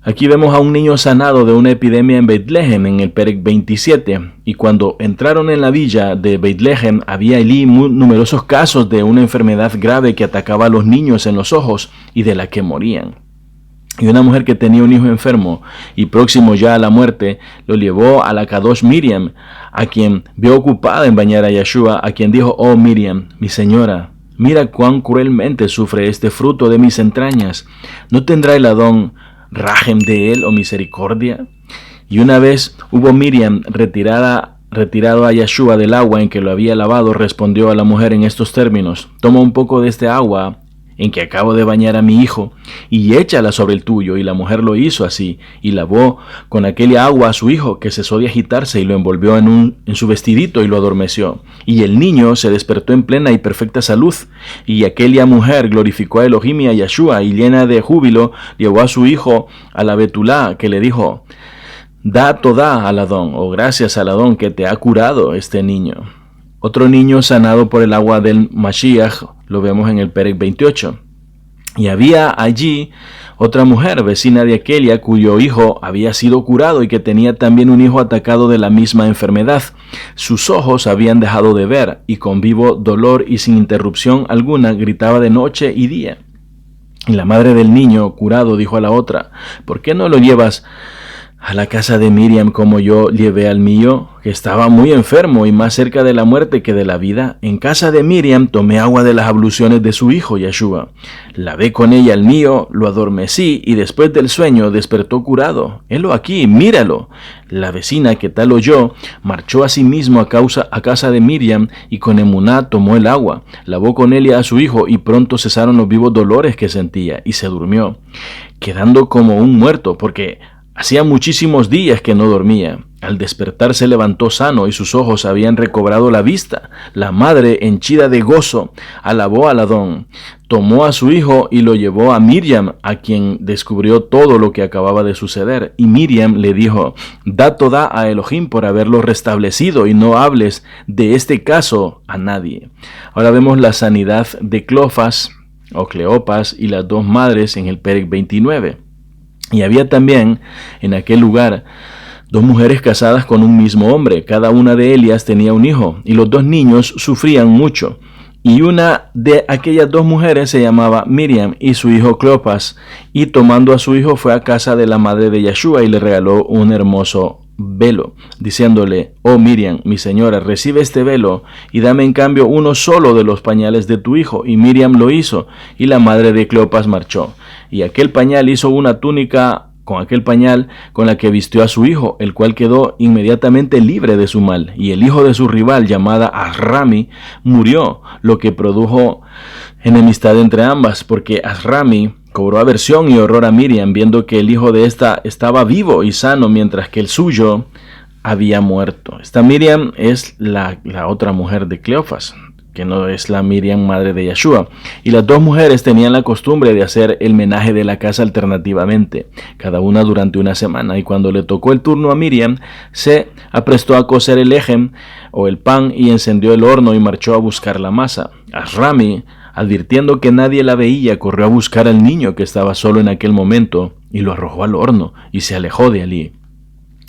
Aquí vemos a un niño sanado de una epidemia en Beit-Lehem en el pérec 27, y cuando entraron en la villa de Beit-Lehem había allí numerosos casos de una enfermedad grave que atacaba a los niños en los ojos y de la que morían. Y una mujer que tenía un hijo enfermo y próximo ya a la muerte, lo llevó a la Kadosh Miriam, a quien vio ocupada en bañar a Yeshua, a quien dijo: Oh Miriam, mi señora, mira cuán cruelmente sufre este fruto de mis entrañas. ¿No tendrá el Adón rajem de él o misericordia? Y una vez hubo Miriam retirado a Yeshua del agua en que lo había lavado, respondió a la mujer en estos términos: Toma un poco de este agua en que acabo de bañar a mi hijo, y échala sobre el tuyo. Y la mujer lo hizo así, y lavó con aquella agua a su hijo, que cesó de agitarse, y lo envolvió en su vestidito y lo adormeció. Y el niño se despertó en plena y perfecta salud. Y aquella mujer glorificó a Elohim y a Yeshua, y llena de júbilo llevó a su hijo a la Betulá, que le dijo: Da toda al Adón, o gracias al Adón que te ha curado este niño. Otro niño sanado por el agua del Mashiach lo vemos en el pérec 28. Y había allí otra mujer, vecina de aquella, cuyo hijo había sido curado y que tenía también un hijo atacado de la misma enfermedad. Sus ojos habían dejado de ver, y con vivo dolor y sin interrupción alguna gritaba de noche y día. Y la madre del niño curado dijo a la otra: ¿Por qué no lo llevas a la casa de Miriam como yo llevé al mío, que estaba muy enfermo y más cerca de la muerte que de la vida? En casa de Miriam tomé agua de las abluciones de su hijo Yeshua, lavé con ella el mío, lo adormecí, y después del sueño despertó curado. Helo aquí, míralo. La vecina, que tal oyó, marchó a sí mismo a casa de Miriam, y con emuná tomó el agua, lavó con ella a su hijo, y pronto cesaron los vivos dolores que sentía, y se durmió, quedando como un muerto, porque hacía muchísimos días que no dormía. Al despertar se levantó sano y sus ojos habían recobrado la vista. La madre, henchida de gozo, alabó al Adón. Tomó a su hijo y lo llevó a Miriam, a quien descubrió todo lo que acababa de suceder. Y Miriam le dijo: Da toda a Elohim por haberlo restablecido, y no hables de este caso a nadie. Ahora vemos la sanidad de Cleofas o Cleopas y las 2 madres en el pérec 29. Y había también en aquel lugar 2 mujeres casadas con un mismo hombre. Cada una de ellas tenía un hijo, y los 2 niños sufrían mucho. Y una de aquellas 2 mujeres se llamaba Miriam, y su hijo Cleopas. Y tomando a su hijo fue a casa de la madre de Yeshua y le regaló un hermoso velo, diciéndole: Oh Miriam, mi señora, recibe este velo y dame en cambio uno solo de los pañales de tu hijo. Y Miriam lo hizo, y la madre de Cleopas marchó. Y aquel pañal hizo una túnica con aquel pañal con la que vistió a su hijo, el cual quedó inmediatamente libre de su mal. Y el hijo de su rival, llamada Asrami, murió, lo que produjo enemistad entre ambas, porque Asrami cobró aversión y horror a Miriam, viendo que el hijo de ésta estaba vivo y sano, mientras que el suyo había muerto. Esta Miriam es la otra mujer de Cleofas, que no es la Miriam madre de Yeshua. Y las dos mujeres tenían la costumbre de hacer el menaje de la casa alternativamente, cada una durante una semana. Y cuando le tocó el turno a Miriam, se aprestó a cocer el lejem o el pan y encendió el horno y marchó a buscar la masa. Ashrami, advirtiendo que nadie la veía, corrió a buscar al niño que estaba solo en aquel momento y lo arrojó al horno y se alejó de allí.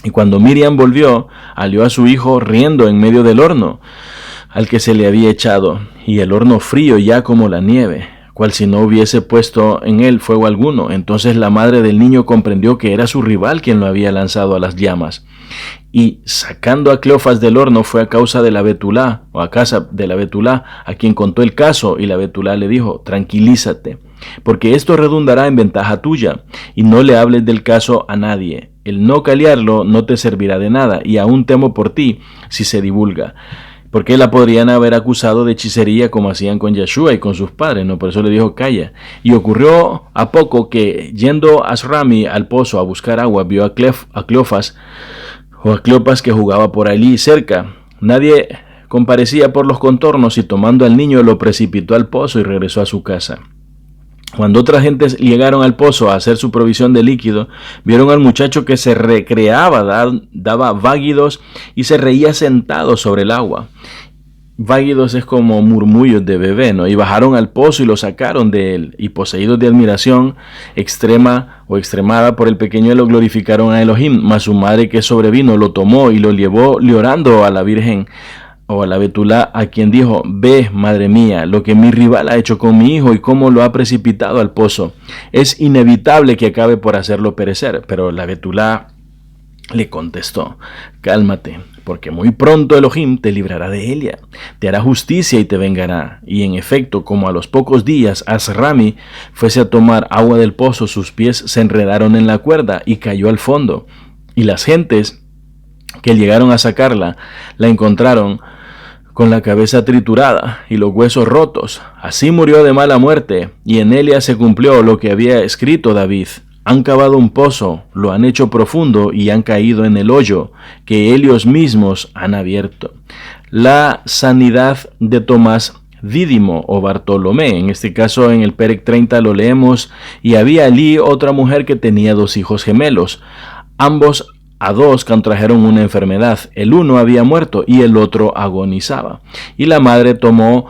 Y cuando Miriam volvió, halló a su hijo riendo en medio del horno al que se le había echado, y el horno frío ya como la nieve, cual si no hubiese puesto en él fuego alguno. Entonces la madre del niño comprendió que era su rival quien lo había lanzado a las llamas. Y sacando a Cleofas del horno fue a causa de la Betulá, o a casa de la Betulá, a quien contó el caso, y la Betulá le dijo: tranquilízate, porque esto redundará en ventaja tuya, y no le hables del caso a nadie. El no caliarlo no te servirá de nada, y aún temo por ti si se divulga. Porque la podrían haber acusado de hechicería como hacían con Yeshua y con sus padres, ¿no? Por eso le dijo: calla. Y ocurrió a poco que, yendo Ashrami al pozo a buscar agua, vio a Cleofas o a Cleopas que jugaba por allí cerca. Nadie comparecía por los contornos, y tomando al niño lo precipitó al pozo y regresó a su casa. Cuando otras gentes llegaron al pozo a hacer su provisión de líquido, vieron al muchacho que se recreaba, daba váguidos y se reía sentado sobre el agua. Váguidos es como murmullos de bebé, ¿no? Y bajaron al pozo y lo sacaron de él, y poseídos de admiración extrema o extremada por el pequeñuelo, glorificaron a Elohim. Mas su madre, que sobrevino, lo tomó y lo llevó llorando a la Virgen o a la Betulá, a quien dijo: ve, madre mía, lo que mi rival ha hecho con mi hijo y cómo lo ha precipitado al pozo. Es inevitable que acabe por hacerlo perecer. Pero la Betulá le contestó: cálmate, porque muy pronto Elohim te librará de Elia, te hará justicia y te vengará. Y en efecto, como a los pocos días Asrami fuese a tomar agua del pozo, sus pies se enredaron en la cuerda y cayó al fondo. Y las gentes que llegaron a sacarla la encontraron con la cabeza triturada y los huesos rotos. Así murió de mala muerte, y en Elia se cumplió lo que había escrito David: han cavado un pozo, lo han hecho profundo y han caído en el hoyo que ellos mismos han abierto. La sanidad de Tomás Dídimo o Bartolomé, en este caso en el Perec 30 lo leemos: y había allí otra mujer que tenía 2 hijos gemelos, ambos a 2 contrajeron una enfermedad. El uno había muerto y el otro agonizaba. Y la madre tomó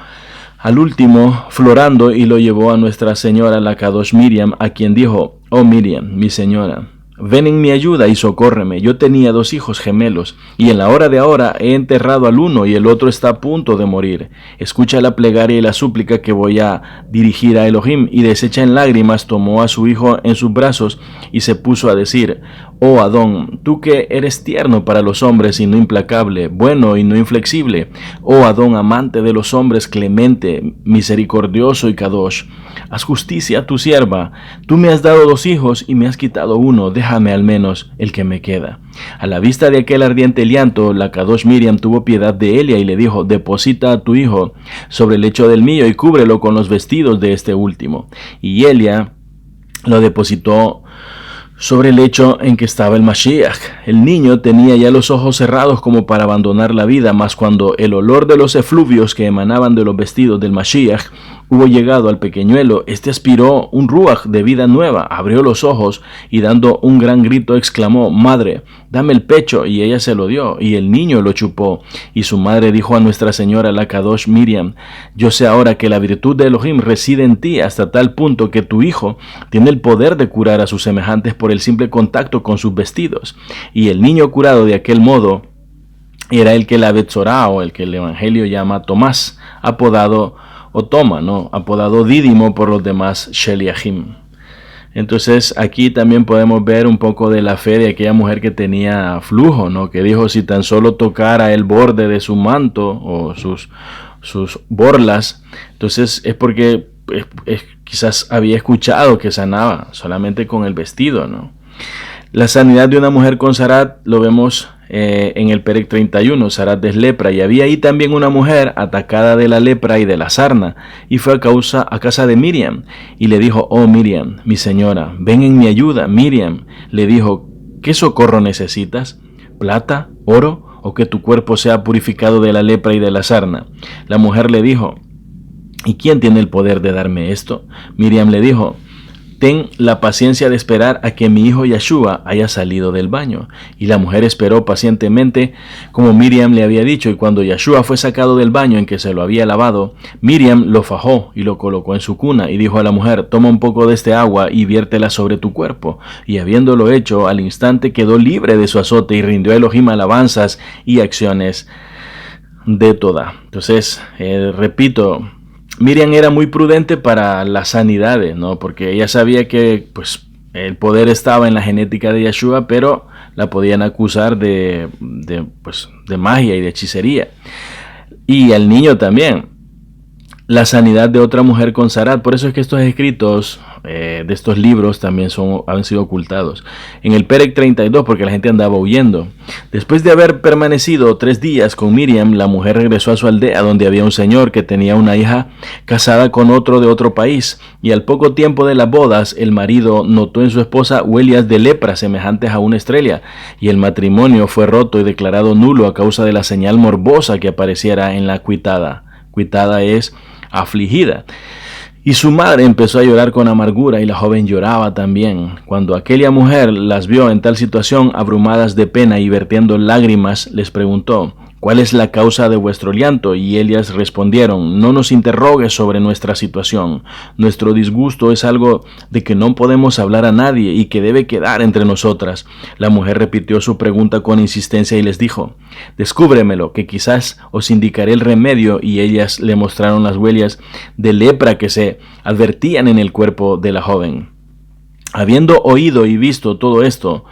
al último florando y lo llevó a Nuestra Señora, la Kadosh Miriam, a quien dijo: oh Miriam, mi señora, ven en mi ayuda y socórreme. Yo tenía 2 hijos gemelos, y en la hora de ahora he enterrado al uno y el otro está a punto de morir. Escucha la plegaria y la súplica que voy a dirigir a Elohim. Y deshecha en lágrimas, tomó a su hijo en sus brazos y se puso a decir: oh Adón, tú que eres tierno para los hombres y no implacable, bueno y no inflexible, oh Adón, amante de los hombres, clemente, misericordioso y kadosh, haz justicia a tu sierva. Tú me has dado 2 hijos y me has quitado uno, déjame al menos el que me queda. A la vista de aquel ardiente llanto, la Kadosh Miriam tuvo piedad de Elia y le dijo: deposita a tu hijo sobre el lecho del mío y cúbrelo con los vestidos de este último. Y Elia lo depositó sobre el lecho en que estaba el Mashiach. El niño tenía ya los ojos cerrados como para abandonar la vida, mas cuando el olor de los efluvios que emanaban de los vestidos del Mashiach hubo llegado al pequeñuelo, este aspiró un ruach de vida nueva, abrió los ojos y dando un gran grito exclamó: madre, dame el pecho. Y ella se lo dio, y el niño lo chupó. Y su madre dijo a Nuestra Señora, la Kadosh Miriam: yo sé ahora que la virtud de Elohim reside en ti hasta tal punto que tu hijo tiene el poder de curar a sus semejantes por el simple contacto con sus vestidos. Y el niño curado de aquel modo era el que la Betzorá, o el que el Evangelio llama Tomás, apodado Dídimo por los demás Sheliachim. Entonces aquí también podemos ver un poco de la fe de aquella mujer que tenía flujo, ¿no? Que dijo: si tan solo tocara el borde de su manto o sus borlas, entonces es porque quizás había escuchado que sanaba solamente con el vestido, ¿no? La sanidad de una mujer con Sarat lo vemos en el Perec 31, Sarat es lepra, y había ahí también una mujer atacada de la lepra y de la sarna, y fue a casa de Miriam, y le dijo: oh Miriam, mi señora, ven en mi ayuda. Miriam le dijo: ¿qué socorro necesitas? ¿Plata, oro o que tu cuerpo sea purificado de la lepra y de la sarna. La mujer le dijo: ¿y quién tiene el poder de darme esto? Miriam le dijo: ten la paciencia de esperar a que mi hijo Yeshua haya salido del baño. Y la mujer esperó pacientemente como Miriam le había dicho, y cuando Yeshua fue sacado del baño en que se lo había lavado, Miriam lo fajó y lo colocó en su cuna y dijo a la mujer: toma un poco de este agua y viértela sobre tu cuerpo. Y habiéndolo hecho, al instante quedó libre de su azote y rindió a Elohim alabanzas y acciones de toda. Entonces, repito, Miriam era muy prudente para las sanidades, ¿no? Porque ella sabía que pues, el poder estaba en la genética de Yeshua, pero la podían acusar de magia y de hechicería. Y al niño también. La sanidad de otra mujer con Sarat. Por eso es que estos escritos de estos libros también han sido ocultados. En el Perec 32, porque la gente andaba huyendo. Después de haber permanecido 3 días con Miriam, la mujer regresó a su aldea, donde había un señor que tenía una hija casada con otro de otro país. Y al poco tiempo de las bodas, el marido notó en su esposa huellas de lepra semejantes a una estrella, y el matrimonio fue roto y declarado nulo a causa de la señal morbosa que apareciera en la cuitada. Cuitada es afligida. Y su madre empezó a llorar con amargura, y la joven lloraba también. Cuando aquella mujer las vio en tal situación, abrumadas de pena y vertiendo lágrimas, les preguntó: ¿cuál es la causa de vuestro llanto? Y ellas respondieron: no nos interrogues sobre nuestra situación. Nuestro disgusto es algo de que no podemos hablar a nadie y que debe quedar entre nosotras. La mujer repitió su pregunta con insistencia y les dijo: descúbremelo, que quizás os indicaré el remedio. Y ellas le mostraron las huellas de lepra que se advertían en el cuerpo de la joven. Habiendo oído y visto todo esto,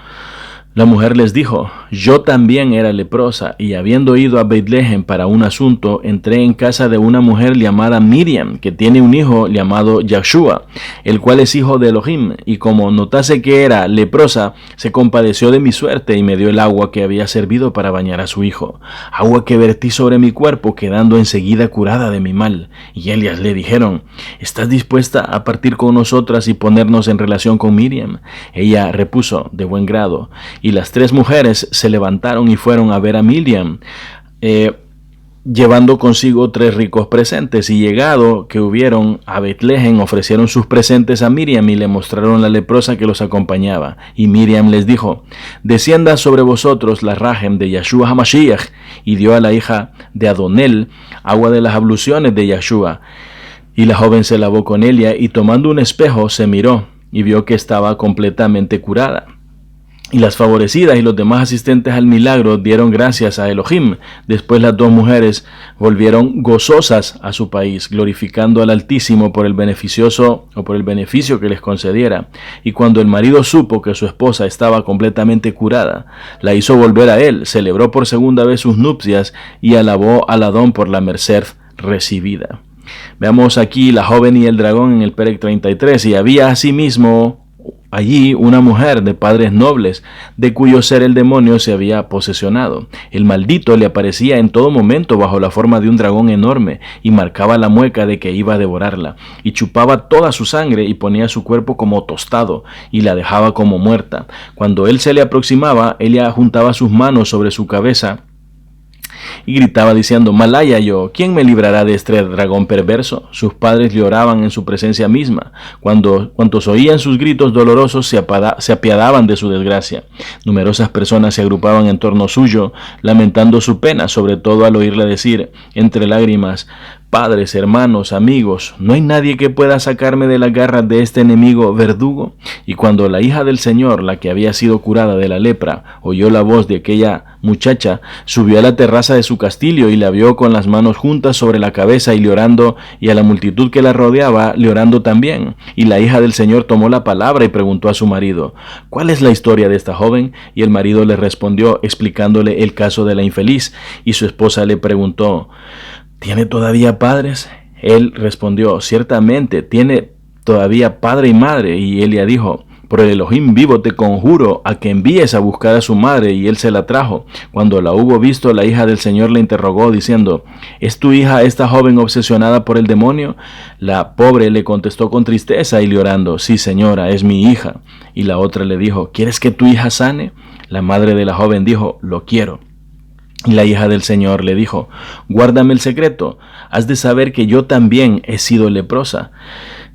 la mujer les dijo: yo también era leprosa, y habiendo ido a Beit-Lehem para un asunto, entré en casa de una mujer llamada Miriam, que tiene un hijo llamado Yeshua, el cual es hijo de Elohim, y como notase que era leprosa, se compadeció de mi suerte y me dio el agua que había servido para bañar a su hijo, agua que vertí sobre mi cuerpo, quedando enseguida curada de mi mal. Y ellas le dijeron: ¿estás dispuesta a partir con nosotras y ponernos en relación con Miriam? Ella repuso: de buen grado. Y las 3 mujeres se levantaron y fueron a ver a Miriam, llevando consigo 3 ricos presentes. Y llegado que hubieron a Beit-Lehem, ofrecieron sus presentes a Miriam y le mostraron la leprosa que los acompañaba. Y Miriam les dijo: descienda sobre vosotros la rajem de Yeshua HaMashiach. Y dio a la hija de Adonel agua de las abluciones de Yeshua. Y la joven se lavó con ella, y tomando un espejo se miró y vio que estaba completamente curada. Y las favorecidas y los demás asistentes al milagro dieron gracias a Elohim. Después las 2 mujeres volvieron gozosas a su país, glorificando al Altísimo por el beneficio que les concediera. Y cuando el marido supo que su esposa estaba completamente curada, la hizo volver a él, celebró por segunda vez sus nupcias y alabó al Adón por la merced recibida. Veamos aquí la joven y el dragón en el Perec 33. Y había asimismo allí una mujer de padres nobles, de cuyo ser el demonio se había posesionado. El maldito le aparecía en todo momento bajo la forma de un dragón enorme, y marcaba la mueca de que iba a devorarla, y chupaba toda su sangre, y ponía su cuerpo como tostado, y la dejaba como muerta. Cuando él se le aproximaba, ella juntaba sus manos sobre su cabeza, y gritaba diciendo: Malaya yo, ¿quién me librará de este dragón perverso? Sus padres lloraban en su presencia misma. Cuantos oían sus gritos dolorosos se apiadaban de su desgracia. Numerosas personas se agrupaban en torno suyo, lamentando su pena, sobre todo al oírle decir entre lágrimas: padres, hermanos, amigos, ¿no hay nadie que pueda sacarme de las garras de este enemigo verdugo? Y cuando la hija del Señor, la que había sido curada de la lepra, oyó la voz de aquella muchacha, subió a la terraza de su castillo y la vio con las manos juntas sobre la cabeza y llorando, y a la multitud que la rodeaba llorando también. Y la hija del Señor tomó la palabra y preguntó a su marido: ¿cuál es la historia de esta joven? Y el marido le respondió, explicándole el caso de la infeliz. Y su esposa le preguntó: ¿tiene todavía padres? Él respondió: ciertamente tiene todavía padre y madre. Y ella dijo: por el Elohim vivo te conjuro a que envíes a buscar a su madre. Y él se la trajo. Cuando la hubo visto, la hija del Señor le interrogó diciendo: ¿es tu hija esta joven obsesionada por el demonio? La pobre le contestó con tristeza y llorando: sí, señora, es mi hija. Y la otra le dijo: ¿quieres que tu hija sane? La madre de la joven dijo: lo quiero. Y la hija del Señor le dijo: guárdame el secreto, has de saber que yo también he sido leprosa,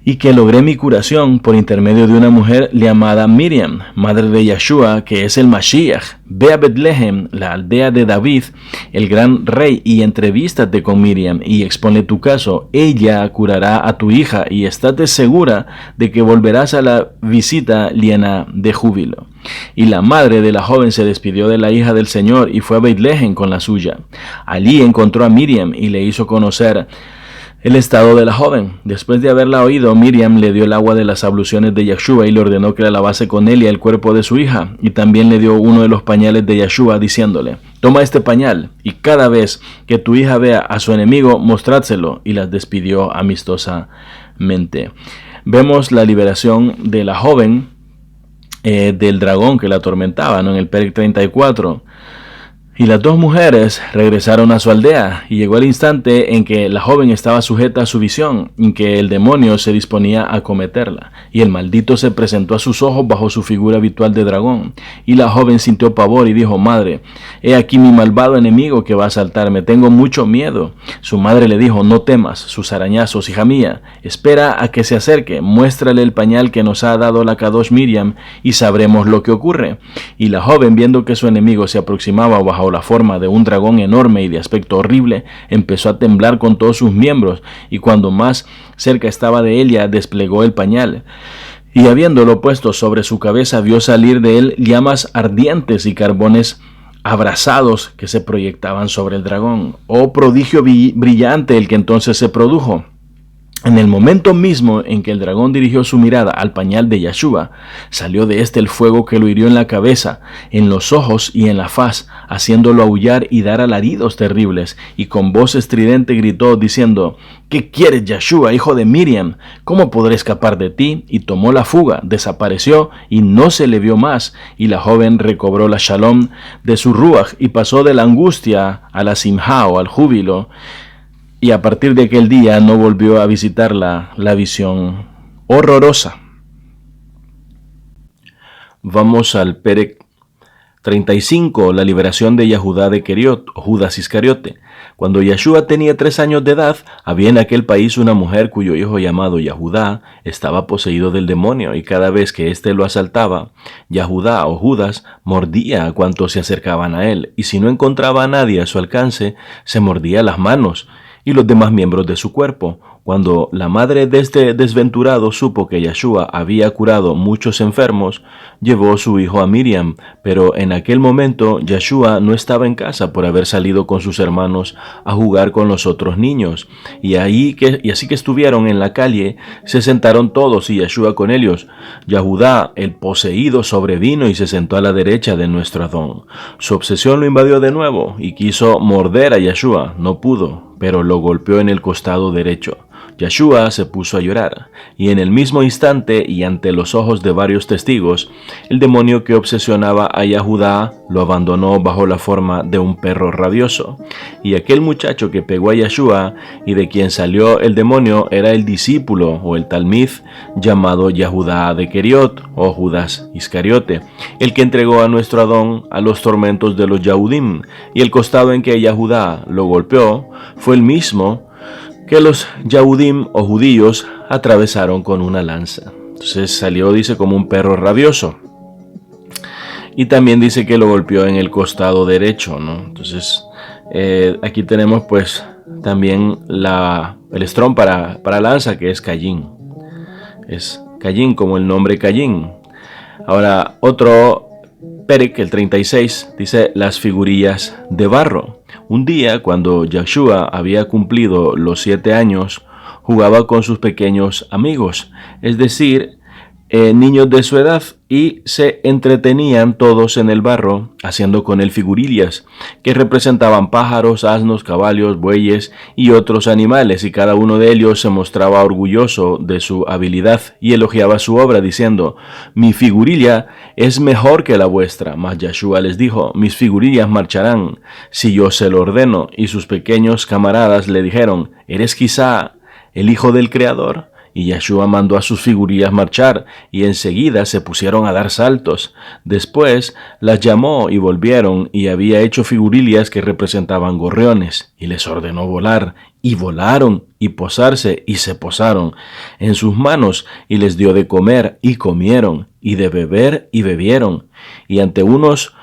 y que logré mi curación por intermedio de una mujer llamada Miriam, madre de Yeshua, que es el Mashiach. Ve a Betlehem, la aldea de David, el gran rey, y entrevístate con Miriam y expone tu caso. Ella curará a tu hija, y estate segura de que volverás a la visita llena de júbilo. Y la madre de la joven se despidió de la hija del Señor y fue a Betlehem con la suya. Allí encontró a Miriam y le hizo conocer el estado de la joven. Después de haberla oído, Miriam le dio el agua de las abluciones de Yeshua y le ordenó que la lavase con él y el cuerpo de su hija, y también le dio uno de los pañales de Yeshua, diciéndole: toma este pañal, y cada vez que tu hija vea a su enemigo, mostrádselo. Y las despidió amistosamente. Vemos la liberación de la joven del dragón que la atormentaba, ¿no? En el Perec 34. Y las dos mujeres regresaron a su aldea, y llegó el instante en que la joven estaba sujeta a su visión, en que el demonio se disponía a acometerla, y el maldito se presentó a sus ojos bajo su figura habitual de dragón. Y la joven sintió pavor y dijo: madre, he aquí mi malvado enemigo que va a asaltarme, tengo mucho miedo. Su madre le dijo: no temas sus arañazos, hija mía, espera a que se acerque, muéstrale el pañal que nos ha dado la Kadosh Miriam, y sabremos lo que ocurre. Y la joven, viendo que su enemigo se aproximaba bajo la forma de un dragón enorme y de aspecto horrible, empezó a temblar con todos sus miembros, y cuando más cerca estaba de ella, desplegó el pañal, y habiéndolo puesto sobre su cabeza, vio salir de él llamas ardientes y carbones abrasados que se proyectaban sobre el dragón. Oh prodigio brillante el que entonces se produjo. En el momento mismo en que el dragón dirigió su mirada al pañal de Yeshua, salió de éste el fuego que lo hirió en la cabeza, en los ojos y en la faz, haciéndolo aullar y dar alaridos terribles, y con voz estridente gritó, diciendo: ¿qué quieres, Yeshua, hijo de Miriam? ¿Cómo podré escapar de ti? Y tomó la fuga, desapareció, y no se le vio más, y la joven recobró la shalom de su ruach, y pasó de la angustia a la simha o al júbilo, y a partir de aquel día no volvió a visitarla la visión horrorosa. Vamos al Perec 35, la liberación de Yahudá de Keriot, o Judas Iscariote. Cuando Yeshua tenía 3 años de edad, había en aquel país una mujer cuyo hijo llamado Yahudá estaba poseído del demonio, y cada vez que éste lo asaltaba, Yahudá o Judas mordía a cuantos se acercaban a él, y si no encontraba a nadie a su alcance, se mordía las manos y los demás miembros de su cuerpo. Cuando la madre de este desventurado supo que Yeshua había curado muchos enfermos, llevó su hijo a Miriam, pero en aquel momento Yeshua no estaba en casa por haber salido con sus hermanos a jugar con los otros niños. Y así que estuvieron en la calle, se sentaron todos y Yeshua con ellos. Yahudá, el poseído, sobrevino y se sentó a la derecha de nuestro Adón. Su obsesión lo invadió de nuevo y quiso morder a Yeshua. No pudo, pero lo golpeó en el costado derecho. Yeshua se puso a llorar, y en el mismo instante y ante los ojos de varios testigos, el demonio que obsesionaba a Yahudá lo abandonó bajo la forma de un perro rabioso. Y aquel muchacho que pegó a Yeshua y de quien salió el demonio era el discípulo o el talmid llamado Yahudá de Keriot o Judas Iscariote, el que entregó a nuestro Adón a los tormentos de los Yahudim, y el costado en que Yahudá lo golpeó fue el mismo que los Yahudim o judíos atravesaron con una lanza. Entonces salió, dice, como un perro rabioso. Y también dice que lo golpeó en el costado derecho, ¿no? Entonces aquí tenemos pues también el estrón para lanza, que es Cayín. Es Cayín, como el nombre Cayín. Ahora otro Perec, el 36, dice las figurillas de barro. Un día, cuando Yeshua había cumplido los 7 años, jugaba con sus pequeños amigos, es decir, niños de su edad, y se entretenían todos en el barro, haciendo con él figurillas, que representaban pájaros, asnos, caballos, bueyes y otros animales, y cada uno de ellos se mostraba orgulloso de su habilidad y elogiaba su obra, diciendo: mi figurilla es mejor que la vuestra. Mas Yeshua les dijo: mis figurillas marcharán si yo se lo ordeno. Y sus pequeños camaradas le dijeron: ¿eres quizá el hijo del Creador? Y Yeshua mandó a sus figurillas marchar, y enseguida se pusieron a dar saltos. Después las llamó y volvieron, y había hecho figurillas que representaban gorriones, y les ordenó volar, y volaron, y posarse, y se posaron en sus manos, y les dio de comer, y comieron, y de beber, y bebieron. Y ante unos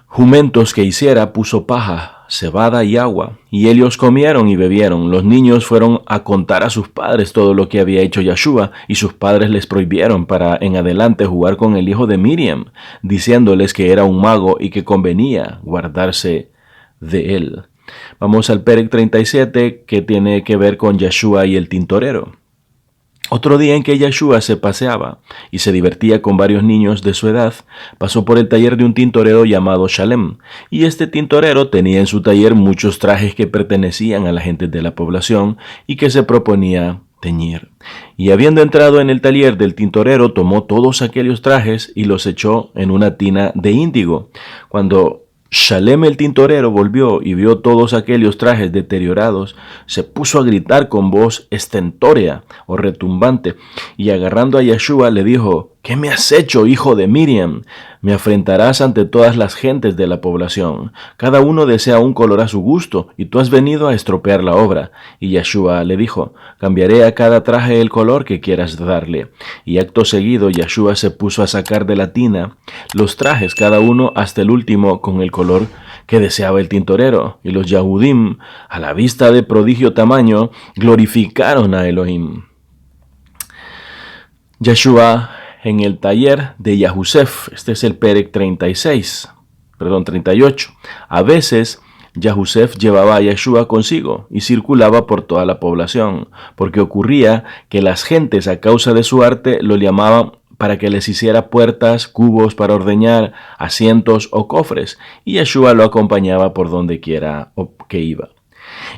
jumentos que hiciera puso paja, cebada y agua, y ellos comieron y bebieron. Los niños fueron a contar a sus padres todo lo que había hecho Yeshua, y sus padres les prohibieron para en adelante jugar con el hijo de Miriam, diciéndoles que era un mago y que convenía guardarse de él. Vamos al Perec 37, que tiene que ver con Yeshua y el tintorero. Otro día en que Yeshua se paseaba y se divertía con varios niños de su edad, pasó por el taller de un tintorero llamado Shalem, y este tintorero tenía en su taller muchos trajes que pertenecían a la gente de la población y que se proponía teñir. Y habiendo entrado en el taller del tintorero, tomó todos aquellos trajes y los echó en una tina de índigo. Cuando Shalem el tintorero volvió y vio todos aquellos trajes deteriorados, se puso a gritar con voz estentórea o retumbante, y agarrando a Yeshua le dijo: ¿Qué me has hecho, hijo de Miriam? Me afrentarás ante todas las gentes de la población. Cada uno desea un color a su gusto, y tú has venido a estropear la obra. Y Yeshua le dijo: cambiaré a cada traje el color que quieras darle. Y acto seguido Yeshua se puso a sacar de la tina los trajes, cada uno hasta el último, con el color que deseaba el tintorero. Y los Yahudim, a la vista de prodigio tamaño, glorificaron a Elohim. Yeshua en el taller de Yahusef. Este es el Perec 38. A veces Yahusef llevaba a Yeshua consigo y circulaba por toda la población, porque ocurría que las gentes, a causa de su arte, lo llamaban para que les hiciera puertas, cubos para ordeñar, asientos o cofres, y Yeshua lo acompañaba por donde quiera que iba.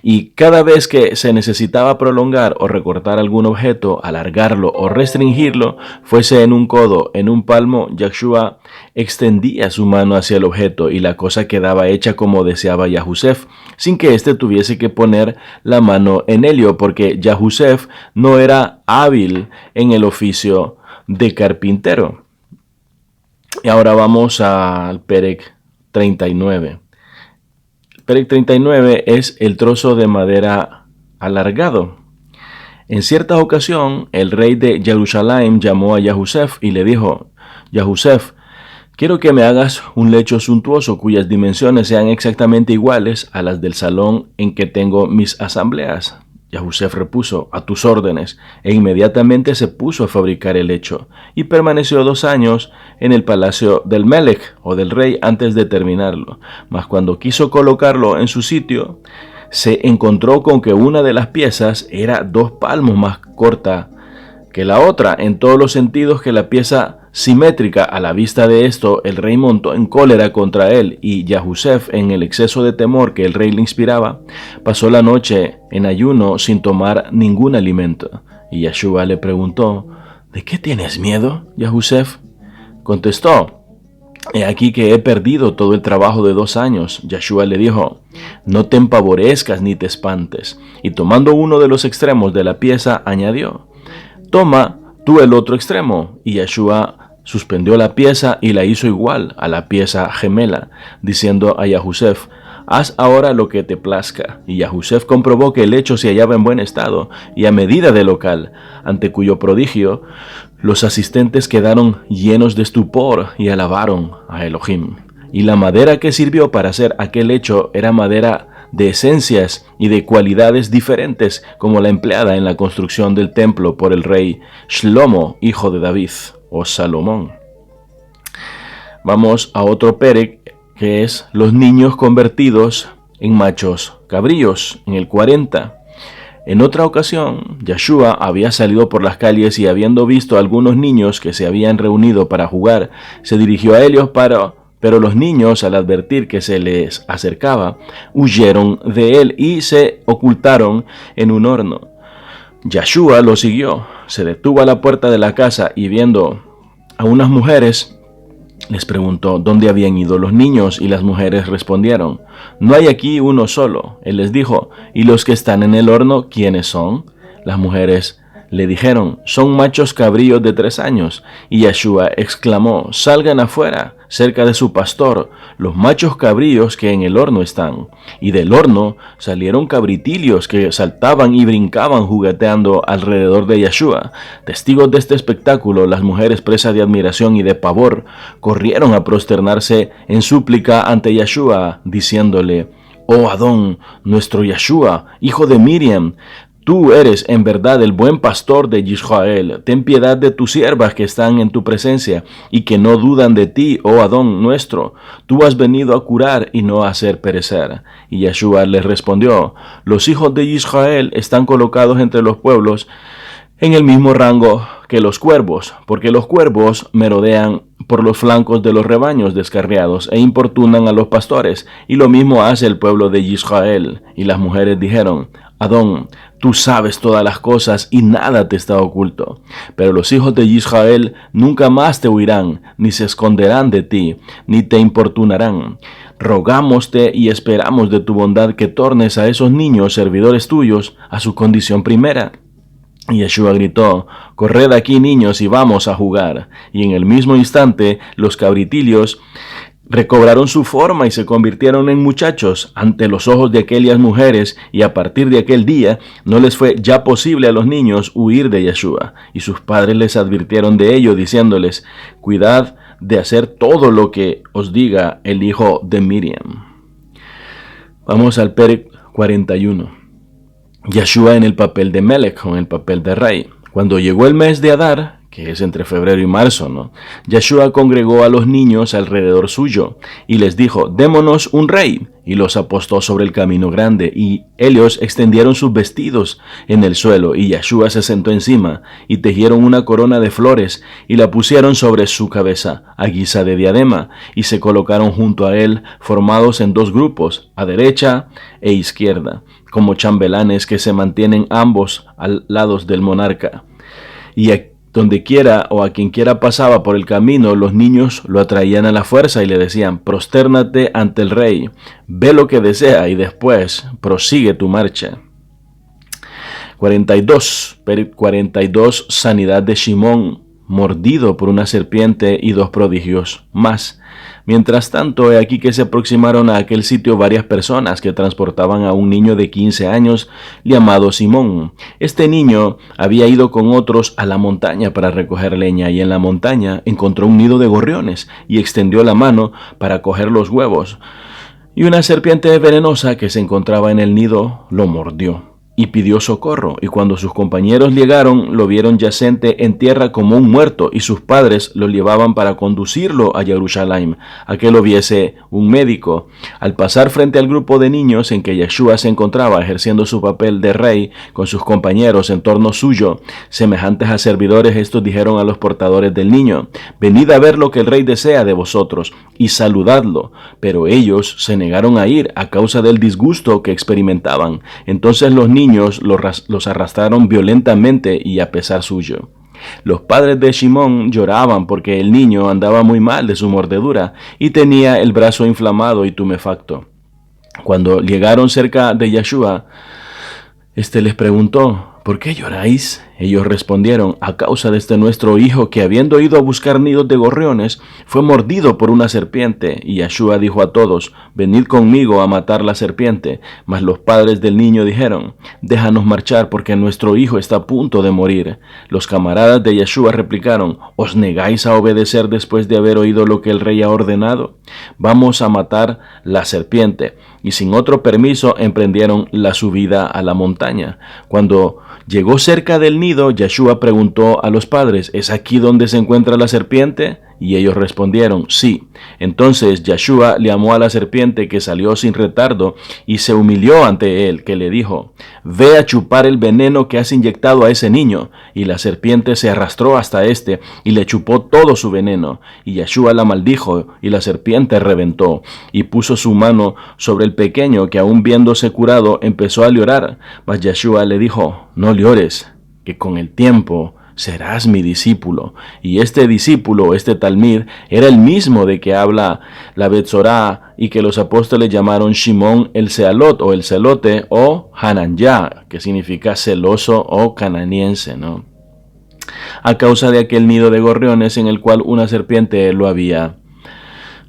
Y cada vez que se necesitaba prolongar o recortar algún objeto, alargarlo o restringirlo, fuese en un codo, en un palmo, Yeshua extendía su mano hacia el objeto y la cosa quedaba hecha como deseaba Yahusef, sin que éste tuviese que poner la mano en ello, porque Yahusef no era hábil en el oficio de carpintero. Y ahora vamos al Perec 39. Perec 39 es el trozo de madera alargado. En cierta ocasión, el rey de Jerusalén llamó a Yahusef y le dijo: Yahusef, quiero que me hagas un lecho suntuoso cuyas dimensiones sean exactamente iguales a las del salón en que tengo mis asambleas. Yahusef repuso: a tus órdenes, e inmediatamente se puso a fabricar el lecho, y permaneció 2 años en el palacio del Melech, o del rey, antes de terminarlo. Mas cuando quiso colocarlo en su sitio, se encontró con que una de las piezas era 2 palmos más corta que la otra, en todos los sentidos que la pieza simétrica. A la vista de esto, el rey montó en cólera contra él, y Yahusef, en el exceso de temor que el rey le inspiraba, pasó la noche en ayuno sin tomar ningún alimento. Y Yeshua le preguntó: ¿de qué tienes miedo, Yahusef? Contestó: he aquí que he perdido todo el trabajo de 2 años. Yeshua le dijo: no te empavorezcas ni te espantes. Y tomando uno de los extremos de la pieza, añadió: toma tú el otro extremo. Y Yeshua suspendió la pieza y la hizo igual a la pieza gemela, diciendo a Yahusef: haz ahora lo que te plazca. Y Yahusef comprobó que el lecho se hallaba en buen estado y a medida de local, ante cuyo prodigio los asistentes quedaron llenos de estupor y alabaron a Elohim. Y la madera que sirvió para hacer aquel lecho era madera de esencias y de cualidades diferentes, como la empleada en la construcción del templo por el rey Shlomo, hijo de David, o Salomón. Vamos a otro Perec, que es los niños convertidos en machos cabríos, en el 40. En otra ocasión, Yeshua había salido por las calles y, habiendo visto a algunos niños que se habían reunido para jugar, se dirigió a ellos pero los niños, al advertir que se les acercaba, huyeron de él y se ocultaron en un horno. Yeshua lo siguió, se detuvo a la puerta de la casa y, viendo a unas mujeres, les preguntó dónde habían ido los niños, y las mujeres respondieron: no hay aquí uno solo. Él les dijo: ¿y los que están en el horno, quiénes son? Las mujeres Le dijeron, son machos cabríos de 3 años. Y Yeshua exclamó, salgan afuera, cerca de su pastor, los machos cabríos que en el horno están. Y del horno salieron cabritillos que saltaban y brincaban jugueteando alrededor de Yeshua. Testigos de este espectáculo, las mujeres presas de admiración y de pavor, corrieron a prosternarse en súplica ante Yeshua, diciéndole, oh Adón, nuestro Yeshua, hijo de Miriam, tú eres en verdad el buen pastor de Israel. Ten piedad de tus siervas que están en tu presencia y que no dudan de ti, oh Adón nuestro. Tú has venido a curar y no a hacer perecer. Y Yeshua les respondió, los hijos de Israel están colocados entre los pueblos en el mismo rango que los cuervos, porque los cuervos merodean por los flancos de los rebaños descarriados e importunan a los pastores, y lo mismo hace el pueblo de Israel. Y las mujeres dijeron, Adón, tú sabes todas las cosas y nada te está oculto. Pero los hijos de Israel nunca más te huirán, ni se esconderán de ti, ni te importunarán. Rogámoste y esperamos de tu bondad que tornes a esos niños servidores tuyos a su condición primera. Y Yeshua gritó, corred aquí niños y vamos a jugar. Y en el mismo instante los cabritillos recobraron su forma y se convirtieron en muchachos ante los ojos de aquellas mujeres, y a partir de aquel día no les fue ya posible a los niños huir de Yeshua. Y sus padres les advirtieron de ello, diciéndoles, cuidad de hacer todo lo que os diga el hijo de Miriam. Vamos al Perec 41. Yeshua en el papel de Melech, o en el papel de rey. Cuando llegó el mes de Adar, que es entre febrero y marzo, ¿no? Yeshua congregó a los niños alrededor suyo y les dijo, démonos un rey. Y los apostó sobre el camino grande, y ellos extendieron sus vestidos en el suelo, y Yeshua se sentó encima, y tejieron una corona de flores, y la pusieron sobre su cabeza, a guisa de diadema, y se colocaron junto a él, formados en 2 grupos, a derecha e izquierda, como chambelanes que se mantienen ambos al lados del monarca. Y donde quiera o a quien quiera pasaba por el camino, los niños lo atraían a la fuerza y le decían, prostérnate ante el rey, ve lo que desea y después prosigue tu marcha. 42. Sanidad de Shimón, mordido por una serpiente, y 2 prodigios más. Mientras tanto, he aquí que se aproximaron a aquel sitio varias personas que transportaban a un niño de 15 años llamado Simón. Este niño había ido con otros a la montaña para recoger leña, y en la montaña encontró un nido de gorriones y extendió la mano para coger los huevos. Y una serpiente venenosa que se encontraba en el nido lo mordió y pidió socorro, y cuando sus compañeros llegaron, lo vieron yacente en tierra como un muerto, y sus padres lo llevaban para conducirlo a Jerusalén, a que lo viese un médico. Al pasar frente al grupo de niños en que Yeshua se encontraba ejerciendo su papel de rey con sus compañeros en torno suyo, semejantes a servidores, estos dijeron a los portadores del niño, venid a ver lo que el rey desea de vosotros, y saludadlo. Pero ellos se negaron a ir a causa del disgusto que experimentaban. Entonces los niños los arrastraron violentamente y a pesar suyo. Los padres de Shimón lloraban porque el niño andaba muy mal de su mordedura y tenía el brazo inflamado y tumefacto. Cuando llegaron cerca de Yeshua, les preguntó, ¿por qué lloráis? Ellos respondieron, a causa de este nuestro hijo que, habiendo ido a buscar nidos de gorriones, fue mordido por una serpiente. Y Yeshua dijo a todos, venid conmigo a matar la serpiente. Mas los padres del niño dijeron, déjanos marchar porque nuestro hijo está a punto de morir. Los camaradas de Yeshua replicaron, ¿os negáis a obedecer después de haber oído lo que el rey ha ordenado? Vamos a matar la serpiente. Y sin otro permiso emprendieron la subida a la montaña. Cuando llegó cerca del nido, Yeshua preguntó a los padres, ¿es aquí donde se encuentra la serpiente? Y ellos respondieron, sí. Entonces Yeshua llamó a la serpiente, que salió sin retardo y se humilló ante él, que le dijo, ve a chupar el veneno que has inyectado a ese niño. Y la serpiente se arrastró hasta y le chupó todo su veneno. Y Yeshua la maldijo, y la serpiente reventó, y puso su mano sobre el pequeño, que aún viéndose curado empezó a llorar. Mas Yeshua le dijo, no llores, que con el tiempo serás mi discípulo. Y este discípulo, este talmid, era el mismo de que habla la Betzorá y que los apóstoles llamaron Shimón el Cealot o el Celote o Hananyá, que significa celoso o cananiense, ¿no? A causa de aquel nido de gorriones en el cual una serpiente lo había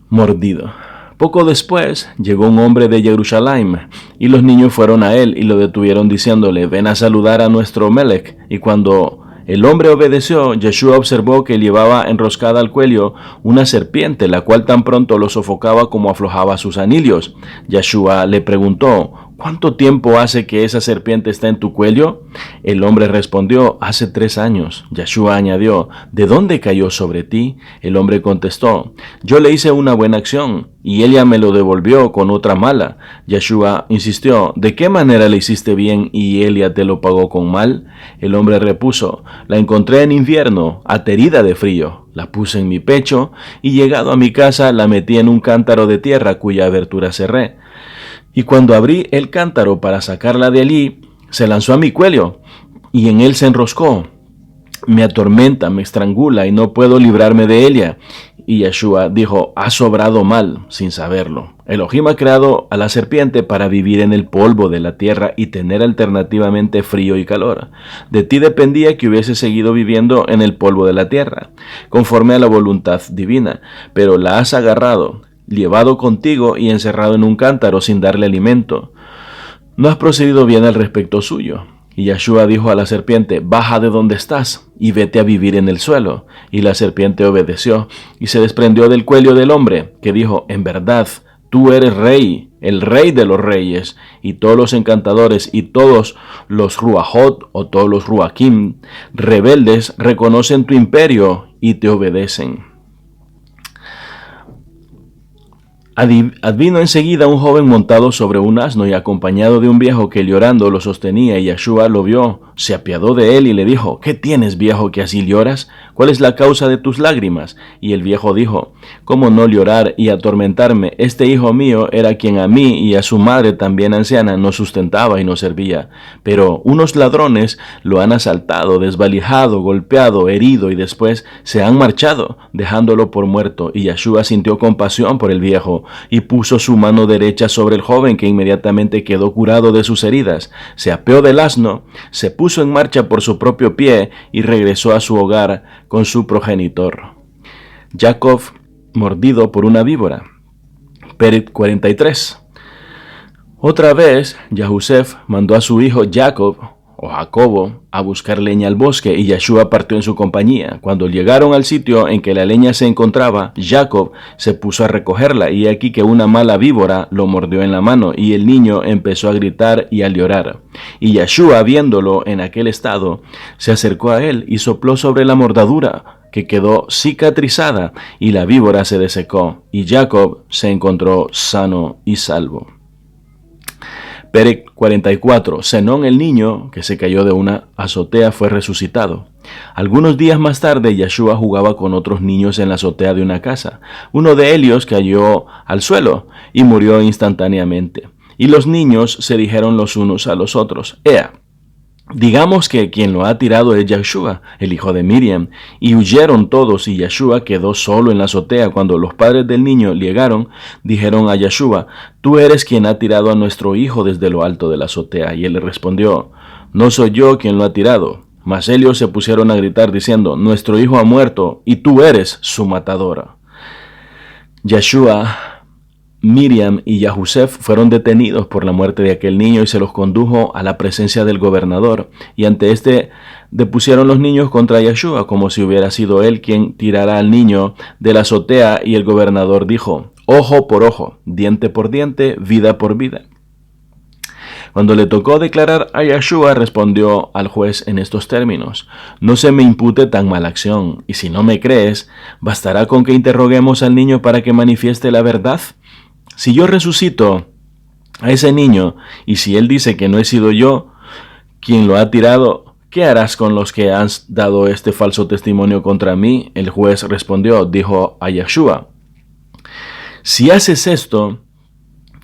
mordido. Poco después llegó un hombre de Jerusalén, y los niños fueron a él y lo detuvieron diciéndole, ven a saludar a nuestro Melech. Y cuando el hombre obedeció, Yeshua observó que llevaba enroscada al cuello una serpiente, la cual tan pronto lo sofocaba como aflojaba sus anillos. Yeshua le preguntó, ¿cuánto tiempo hace que esa serpiente está en tu cuello? El hombre respondió, hace 3 años. Yeshua añadió, ¿de dónde cayó sobre ti? El hombre contestó, yo le hice una buena acción, y ella me lo devolvió con otra mala. Yeshua insistió, ¿de qué manera le hiciste bien y ella te lo pagó con mal? El hombre repuso, la encontré en invierno, aterida de frío. La puse en mi pecho, y llegado a mi casa la metí en un cántaro de tierra cuya abertura cerré. Y cuando abrí el cántaro para sacarla de allí, se lanzó a mi cuello, y en él se enroscó. Me atormenta, me estrangula, y no puedo librarme de ella. Y Yeshua dijo, has obrado mal, sin saberlo. Elohim ha creado a la serpiente para vivir en el polvo de la tierra y tener alternativamente frío y calor. De ti dependía que hubiese seguido viviendo en el polvo de la tierra, conforme a la voluntad divina, pero la has agarrado, llevado contigo y encerrado en un cántaro sin darle alimento. No has procedido bien al respecto suyo. Y Yeshua dijo a la serpiente, baja de donde estás y vete a vivir en el suelo. Y la serpiente obedeció y se desprendió del cuello del hombre, que dijo, en verdad, tú eres rey, el rey de los reyes. Y todos los encantadores y todos los ruajot o todos los ruakim rebeldes reconocen tu imperio y te obedecen. Advino enseguida un joven montado sobre un asno y acompañado de un viejo que llorando lo sostenía, y Yeshua lo vio, se apiadó de él y le dijo, ¿qué tienes, viejo, que así lloras? ¿Cuál es la causa de tus lágrimas? Y el viejo dijo, ¿cómo no llorar y atormentarme? Este hijo mío era quien a mí y a su madre también anciana nos sustentaba y nos servía. Pero unos ladrones lo han asaltado, desvalijado, golpeado, herido y después se han marchado, dejándolo por muerto. Y Yeshua sintió compasión por el viejo y puso su mano derecha sobre el joven, que inmediatamente quedó curado de sus heridas. Se apeó del asno, se puso en marcha por su propio pie y regresó a su hogar con su progenitor. Jacob mordido por una víbora. Perit 43. Otra vez, Yahusef mandó a su hijo Jacob o Jacobo a buscar leña al bosque, y Yeshua partió en su compañía. Cuando llegaron al sitio en que la leña se encontraba, Jacob se puso a recogerla, y aquí que una mala víbora lo mordió en la mano, y el niño empezó a gritar y a llorar. Y Yeshua, viéndolo en aquel estado, se acercó a él y sopló sobre la mordedura, que quedó cicatrizada, y la víbora se desecó, y Jacob se encontró sano y salvo. Perec 44. Zenón, el niño que se cayó de una azotea, fue resucitado. Algunos días más tarde, Yeshua jugaba con otros niños en la azotea de una casa. Uno de ellos cayó al suelo y murió instantáneamente. Y los niños se dijeron los unos a los otros, Ea, digamos que quien lo ha tirado es Yeshua, el hijo de Miriam. Y huyeron todos, y Yeshua quedó solo en la azotea. Cuando los padres del niño llegaron, dijeron a Yeshua, tú eres quien ha tirado a nuestro hijo desde lo alto de la azotea. Y él le respondió, no soy yo quien lo ha tirado. Mas ellos se pusieron a gritar diciendo, nuestro hijo ha muerto, y tú eres su matadora. Yeshua, Miriam y Yahusef fueron detenidos por la muerte de aquel niño y se los condujo a la presencia del gobernador. Y ante este depusieron los niños contra Yeshua, como si hubiera sido él quien tirara al niño de la azotea. Y el gobernador dijo, ojo por ojo, diente por diente, vida por vida. Cuando le tocó declarar a Yeshua, respondió al juez en estos términos, no se me impute tan mala acción, y si no me crees, ¿bastará con que interroguemos al niño para que manifieste la verdad? Si yo resucito a ese niño, y si él dice que no he sido yo quien lo ha tirado, ¿qué harás con los que han dado este falso testimonio contra mí? El juez respondió, dijo a Yeshua, si haces esto,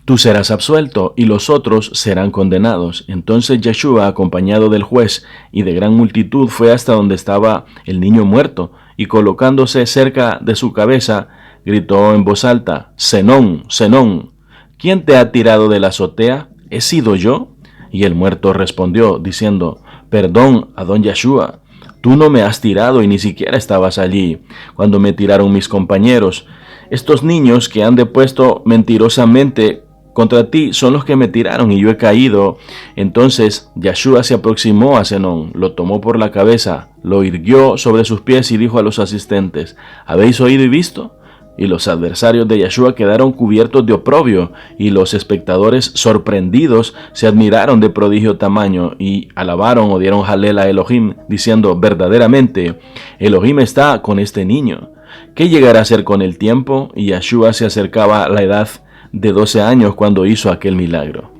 tú serás absuelto y los otros serán condenados. Entonces Yeshua, acompañado del juez y de gran multitud, fue hasta donde estaba el niño muerto, y colocándose cerca de su cabeza, gritó en voz alta: Zenón, Zenón, ¿quién te ha tirado de la azotea? ¿He sido yo? Y el muerto respondió, diciendo: Perdón, Adón Yeshua, tú no me has tirado y ni siquiera estabas allí cuando me tiraron mis compañeros. Estos niños que han depuesto mentirosamente contra ti son los que me tiraron y yo he caído. Entonces Yeshua se aproximó a Zenón, lo tomó por la cabeza, lo irguió sobre sus pies y dijo a los asistentes: ¿Habéis oído y visto? Y los adversarios de Yeshua quedaron cubiertos de oprobio, y los espectadores, sorprendidos, se admiraron de prodigio tamaño, y alabaron o dieron jalel a Elohim, diciendo: verdaderamente, Elohim está con este niño. ¿Qué llegará a ser con el tiempo? Y Yeshua se acercaba a la edad de 12 años cuando hizo aquel milagro.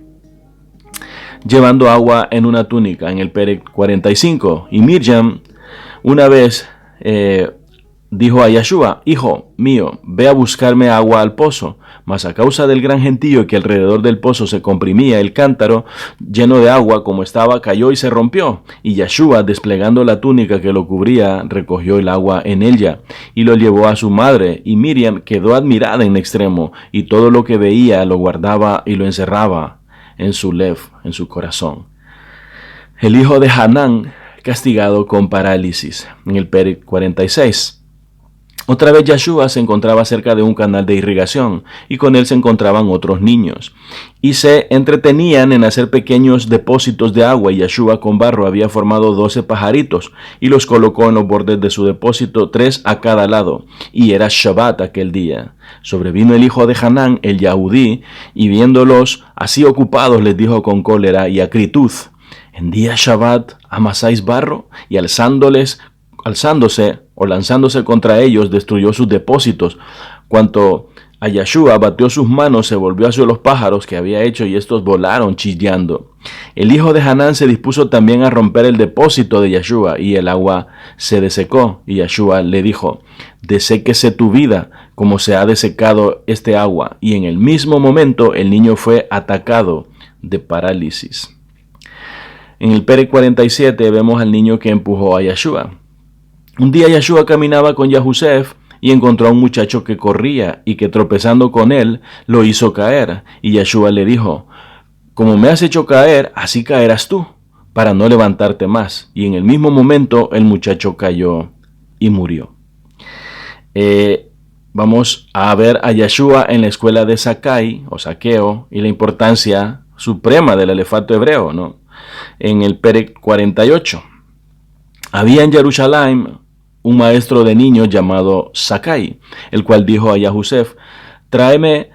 Llevando agua en una túnica, en el Perec 45, y Miriam una vez dijo a Yeshua: Hijo mío, ve a buscarme agua al pozo. Mas a causa del gran gentío que alrededor del pozo se comprimía, el cántaro lleno de agua como estaba cayó y se rompió. Y Yeshua, desplegando la túnica que lo cubría, recogió el agua en ella y lo llevó a su madre. Y Miriam quedó admirada en extremo, y todo lo que veía lo guardaba y lo encerraba en su lev, en su corazón. El hijo de Hanán, castigado con parálisis, en el Perec 46. Otra vez Yeshua se encontraba cerca de un canal de irrigación, y con él se encontraban otros niños, y se entretenían en hacer pequeños depósitos de agua, y Yeshua con barro había formado 12 pajaritos, y los colocó en los bordes de su depósito, 3 a cada lado, y era Shabbat aquel día. Sobrevino el hijo de Hanán, el Yahudí, y viéndolos así ocupados, les dijo con cólera y acritud: ¿En día Shabbat amasáis barro? Y alzándose o lanzándose contra ellos, destruyó sus depósitos. Cuanto a Yeshua, batió sus manos, se volvió hacia los pájaros que había hecho, y estos volaron chillando. El hijo de Hanán se dispuso también a romper el depósito de Yeshua, y el agua se desecó. Y Yeshua le dijo: deséquese tu vida, como se ha desecado este agua. Y en el mismo momento el niño fue atacado de parálisis. En el Perec 47 vemos al niño que empujó a Yeshua. Un día Yeshua caminaba con Yahusef y encontró a un muchacho que corría y que, tropezando con él, lo hizo caer. Y Yeshua le dijo: como me has hecho caer, así caerás tú, para no levantarte más. Y en el mismo momento el muchacho cayó y murió. Vamos a ver a Yeshua en la escuela de Sakai o Saqueo y la importancia suprema del alefato hebreo, ¿no? En el Perec 48. Había en Jerusalén un maestro de niños llamado Sakai, el cual dijo a Yahusef: tráeme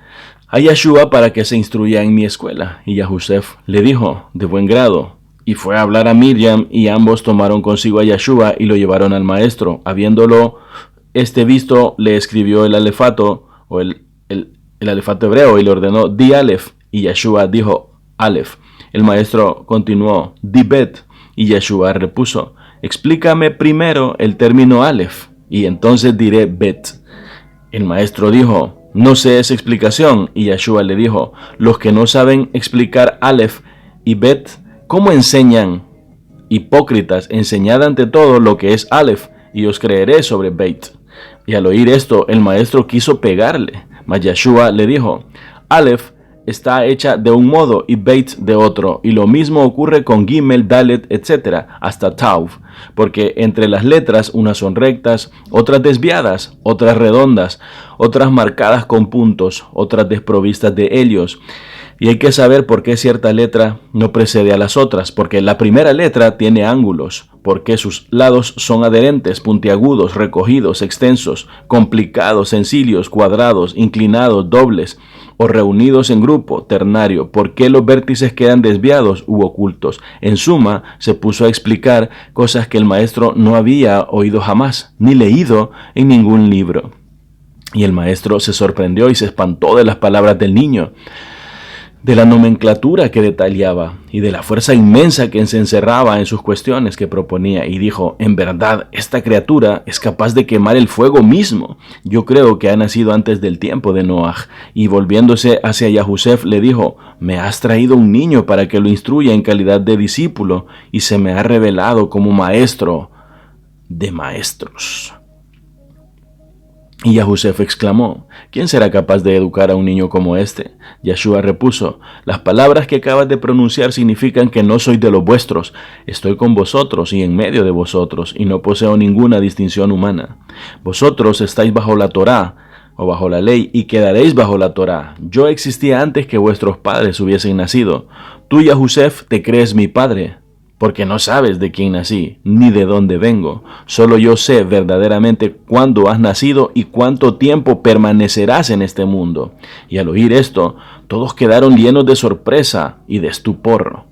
a Yeshua para que se instruya en mi escuela. Y Yahusef le dijo: de buen grado. Y fue a hablar a Miriam, y ambos tomaron consigo a Yeshua y lo llevaron al maestro. Habiéndolo visto, le escribió el alefato o el alefato hebreo y le ordenó: di Aleph. Y Yeshua dijo: Aleph. El maestro continuó: di Bet. Y Yeshua repuso: explícame primero el término Aleph, y entonces diré Bet. El maestro dijo: no sé esa explicación. Y Yeshua le dijo: los que no saben explicar Aleph y Bet, ¿cómo enseñan? Hipócritas, enseñad ante todo lo que es Aleph, y os creeré sobre Bet. Y al oír esto, el maestro quiso pegarle, mas Yeshua le dijo: Aleph está hecha de un modo y Beit de otro, y lo mismo ocurre con Gimel, Dalet, etc., hasta Tau, porque entre las letras unas son rectas, otras desviadas, otras redondas, otras marcadas con puntos, otras desprovistas de helios. Y hay que saber por qué cierta letra no precede a las otras, porque la primera letra tiene ángulos, porque sus lados son adherentes, puntiagudos, recogidos, extensos, complicados, sencillos, cuadrados, inclinados, dobles, o reunidos en grupo, ternario, por qué los vértices quedan desviados u ocultos. En suma, se puso a explicar cosas que el maestro no había oído jamás, ni leído en ningún libro. Y el maestro se sorprendió y se espantó de las palabras del niño. de la nomenclatura que detallaba y de la fuerza inmensa que se encerraba en sus cuestiones que proponía, y dijo: en verdad, esta criatura es capaz de quemar el fuego mismo. Yo creo que ha nacido antes del tiempo de Noaj. Y volviéndose hacia Yahusef le dijo: me has traído un niño para que lo instruya en calidad de discípulo, y se me ha revelado como maestro de maestros. Y Yahusef exclamó: ¿quién será capaz de educar a un niño como este? Yeshua repuso: las palabras que acabas de pronunciar significan que no soy de los vuestros. Estoy con vosotros y en medio de vosotros, y no poseo ninguna distinción humana. Vosotros estáis bajo la Torá, o bajo la ley, y quedaréis bajo la Torá. Yo existía antes que vuestros padres hubiesen nacido. Tú, Yahusef, te crees mi padre, porque no sabes de quién nací, ni de dónde vengo. Solo yo sé verdaderamente cuándo has nacido y cuánto tiempo permanecerás en este mundo. Y al oír esto, todos quedaron llenos de sorpresa y de estupor.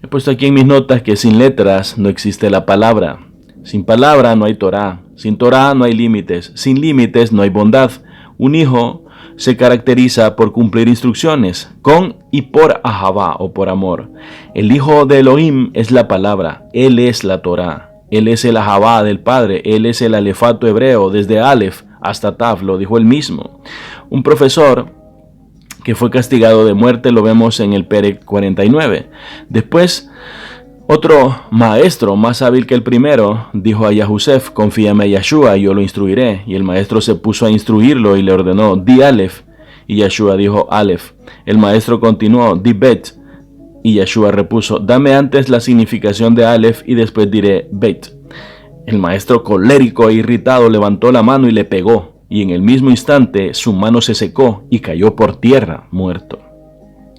He puesto aquí en mis notas que sin letras no existe la palabra. Sin palabra no hay Torá. Sin Torá no hay límites. Sin límites no hay bondad. Un hijo se caracteriza por cumplir instrucciones, con y por ahavá, o por amor. El hijo de Elohim es la palabra, él es la Torá, él es el ahavá del Padre, él es el alefato hebreo, desde Aleph hasta Tav, lo dijo él mismo. Un profesor que fue castigado de muerte lo vemos en el Perek 49. Después, otro maestro más hábil que el primero dijo a Yahusef: confíame a Yeshua y yo lo instruiré. Y el maestro se puso a instruirlo y le ordenó: di Aleph. Y Yeshua dijo Aleph. El maestro continuó: di Bet. Y Yeshua repuso: dame antes la significación de Aleph y después diré Bet. El maestro, colérico e irritado, levantó la mano y le pegó. Y en el mismo instante su mano se secó y cayó por tierra, muerto.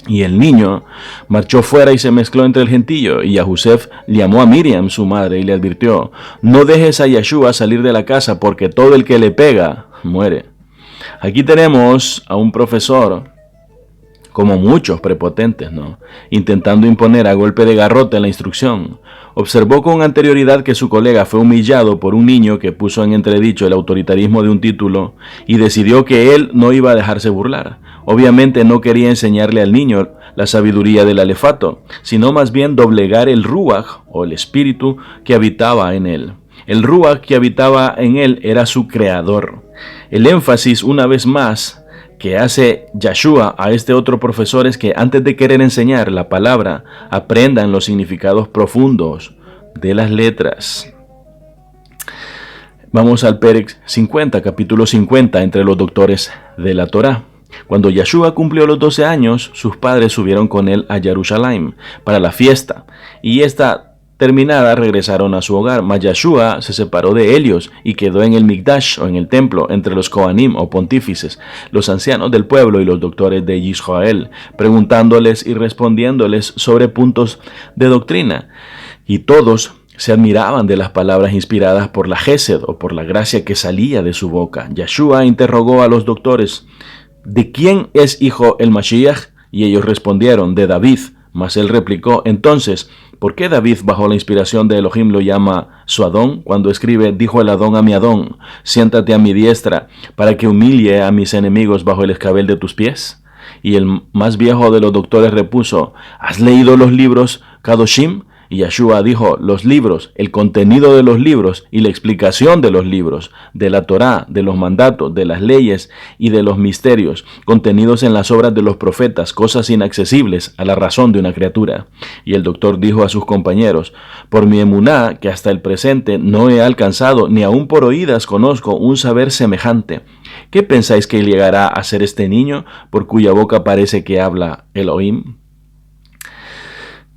Y el niño marchó fuera y se mezcló entre el gentío, y Yahusef llamó a Miriam, su madre, y le advirtió: no dejes a Yeshua salir de la casa, porque todo el que le pega muere. Aquí tenemos a un profesor, como muchos prepotentes, intentando imponer a golpe de garrote la instrucción. Observó con anterioridad que su colega fue humillado por un niño que puso en entredicho el autoritarismo de un título, y decidió que él no iba a dejarse burlar. Obviamente no quería enseñarle al niño la sabiduría del alefato, sino más bien doblegar el ruach, o el espíritu que habitaba en él. El ruach que habitaba en él era su creador. El énfasis, una vez más, que hace Yeshua a este otro profesor es que antes de querer enseñar la palabra, aprendan los significados profundos de las letras. Vamos al Perek 50, capítulo 50, entre los doctores de la Torá. Cuando Yeshua cumplió los 12 años, sus padres subieron con él a Jerusalén para la fiesta, y esta terminada regresaron a su hogar. Mas Yeshua se separó de ellos y quedó en el Mikdash, o en el templo, entre los Kohanim o pontífices, los ancianos del pueblo y los doctores de Israel, preguntándoles y respondiéndoles sobre puntos de doctrina. Y todos se admiraban de las palabras inspiradas por la Gesed, o por la gracia que salía de su boca. Yeshua interrogó a los doctores: ¿de quién es hijo el Mashiach? Y ellos respondieron: de David. Mas él replicó: entonces, ¿por qué David, bajo la inspiración de Elohim, lo llama su Adón, cuando escribe: dijo el Adón a mi Adón, siéntate a mi diestra, para que humille a mis enemigos bajo el escabel de tus pies? Y el más viejo de los doctores repuso: ¿has leído los libros Kadoshim? Y Yeshua dijo: los libros, el contenido de los libros y la explicación de los libros, de la Torá, de los mandatos, de las leyes y de los misterios, contenidos en las obras de los profetas, cosas inaccesibles a la razón de una criatura. Y el doctor dijo a sus compañeros: por mi emuná, que hasta el presente no he alcanzado, ni aun por oídas conozco un saber semejante. ¿Qué pensáis que llegará a ser este niño, por cuya boca parece que habla Elohim?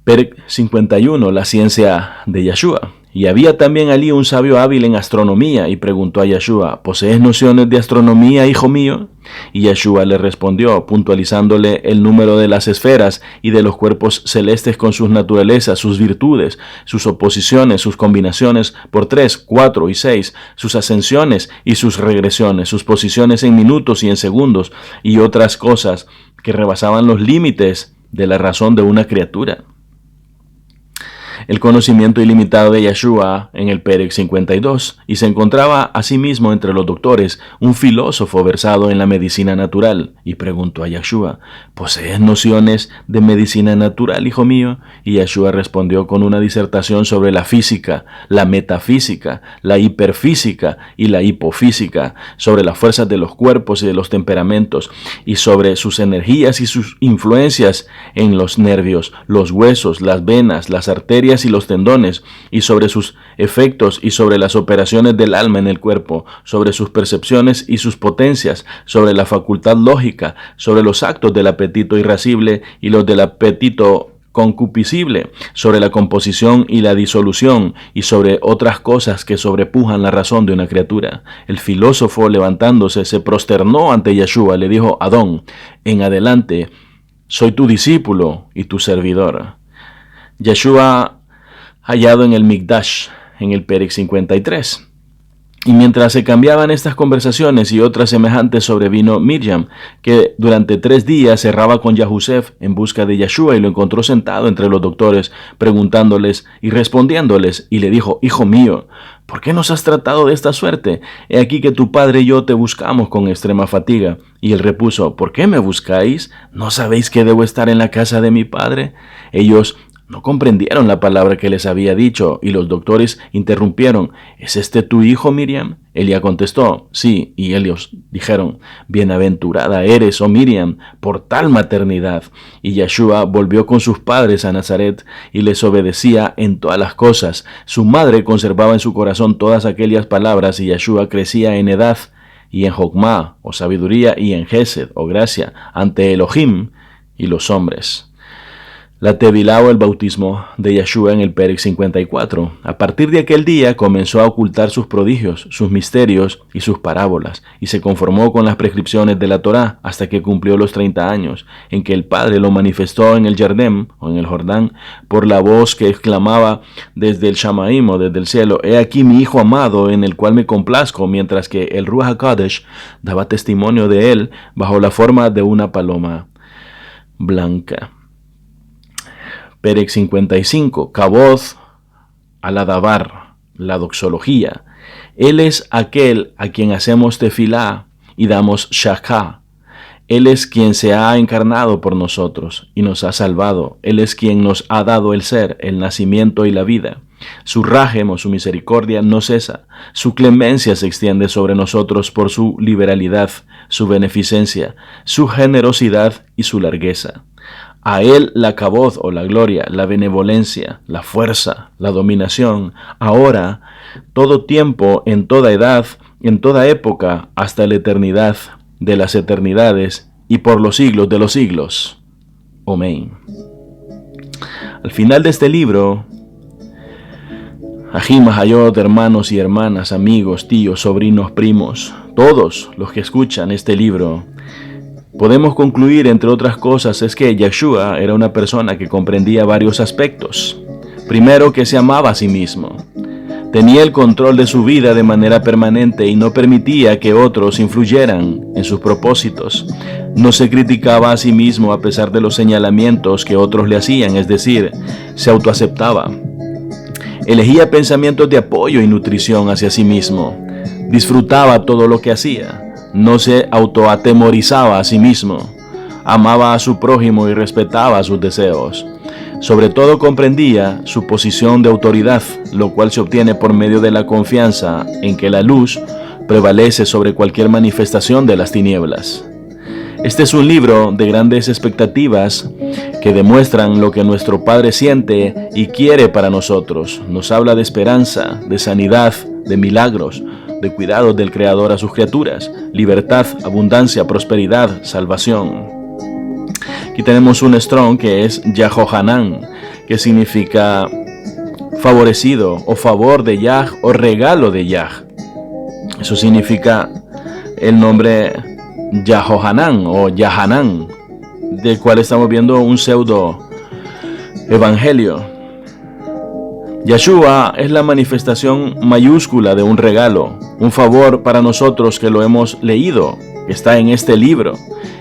Perek 51, la ciencia de Yeshua. Y había también allí un sabio hábil en astronomía, y preguntó a Yeshua: ¿posees nociones de astronomía, hijo mío? Y Yeshua le respondió, puntualizándole el número de las esferas y de los cuerpos celestes con sus naturalezas, sus virtudes, sus oposiciones, sus combinaciones por 3, 4 y 6, sus ascensiones y sus regresiones, sus posiciones en minutos y en segundos, y otras cosas que rebasaban los límites de la razón de una criatura. el conocimiento ilimitado de Yeshua en el Perec 52, y se encontraba asimismo entre los doctores un filósofo versado en la medicina natural, y preguntó a Yeshua: ¿posees nociones de medicina natural, hijo mío? Y Yeshua respondió con una disertación sobre la física, la metafísica, la hiperfísica y la hipofísica, sobre las fuerzas de los cuerpos y de los temperamentos, y sobre sus energías y sus influencias en los nervios, los huesos, las venas, las arterias y los tendones, y sobre sus efectos y sobre las operaciones del alma en el cuerpo, sobre sus percepciones y sus potencias, sobre la facultad lógica, sobre los actos del apetito irascible y los del apetito concupiscible, sobre la composición y la disolución, y sobre otras cosas que sobrepujan la razón de una criatura. El filósofo, levantándose, se prosternó ante Yeshua, le dijo: Adón, en adelante soy tu discípulo y tu servidor. Yeshua, hallado en el Mikdash, en el Perec 53. Y mientras se cambiaban estas conversaciones y otras semejantes, sobrevino Miriam, que durante 3 días cerraba con Yahusef en busca de Yeshua, y lo encontró sentado entre los doctores, preguntándoles y respondiéndoles, y le dijo: Hijo mío, ¿por qué nos has tratado de esta suerte? He aquí que tu padre y yo te buscamos con extrema fatiga. Y él repuso: ¿por qué me buscáis? ¿No sabéis que debo estar en la casa de mi padre? Ellos no comprendieron la palabra que les había dicho, y los doctores interrumpieron: ¿es este tu hijo, Miriam? Ella contestó: sí. Y ellos dijeron: bienaventurada eres, oh Miriam, por tal maternidad. Y Yeshua volvió con sus padres a Nazaret, y les obedecía en todas las cosas. Su madre conservaba en su corazón todas aquellas palabras, y Yeshua crecía en edad, y en Jokmá, o sabiduría, y en Gesed, o gracia, ante Elohim y los hombres. La Tevilá, o el bautismo de Yeshua en el Perec 54. A partir de aquel día comenzó a ocultar sus prodigios, sus misterios y sus parábolas, y se conformó con las prescripciones de la Torá hasta que cumplió los 30 años, en que el Padre lo manifestó en el Yardem, o en el Jordán, por la voz que exclamaba desde el Shamaim, o desde el cielo: He aquí mi Hijo amado, en el cual me complazco, mientras que el Ruach HaKodesh daba testimonio de él bajo la forma de una paloma blanca. Perec 55, Kabod al-Adabar, la doxología. Él es aquel a quien hacemos tefilá y damos shachá. Él es quien se ha encarnado por nosotros y nos ha salvado. Él es quien nos ha dado el ser, el nacimiento y la vida. Su rajem, o su misericordia, no cesa. Su clemencia se extiende sobre nosotros por su liberalidad, su beneficencia, su generosidad y su largueza. A él la kabod, o la gloria, la benevolencia, la fuerza, la dominación, ahora, todo tiempo, en toda edad, en toda época, hasta la eternidad de las eternidades, y por los siglos de los siglos. Amén. Al final de este libro, Ajim Ahayot, hermanos y hermanas, amigos, tíos, sobrinos, primos, todos los que escuchan este libro, podemos concluir, entre otras cosas, es que Yeshua era una persona que comprendía varios aspectos. Primero, que se amaba a sí mismo. Tenía el control de su vida de manera permanente y no permitía que otros influyeran en sus propósitos. No se criticaba a sí mismo a pesar de los señalamientos que otros le hacían, es decir, se autoaceptaba. Elegía pensamientos de apoyo y nutrición hacia sí mismo. Disfrutaba todo lo que hacía. No se autoatemorizaba a sí mismo. Amaba a su prójimo y respetaba sus deseos. Sobre todo comprendía su posición de autoridad, lo cual se obtiene por medio de la confianza en que la luz prevalece sobre cualquier manifestación de las tinieblas. Este es un libro de grandes expectativas que demuestran lo que nuestro Padre siente y quiere para nosotros. Nos habla de esperanza, de sanidad, de milagros, de cuidados del Creador a sus criaturas, libertad, abundancia, prosperidad, salvación. Aquí tenemos un strong que es Yahohanan, que significa favorecido, o favor de Yah, o regalo de Yah. Eso significa el nombre Yahohanan o Yahanan, del cual estamos viendo un pseudo evangelio. Yeshua es la manifestación mayúscula de un regalo, un favor para nosotros que lo hemos leído, que está en este libro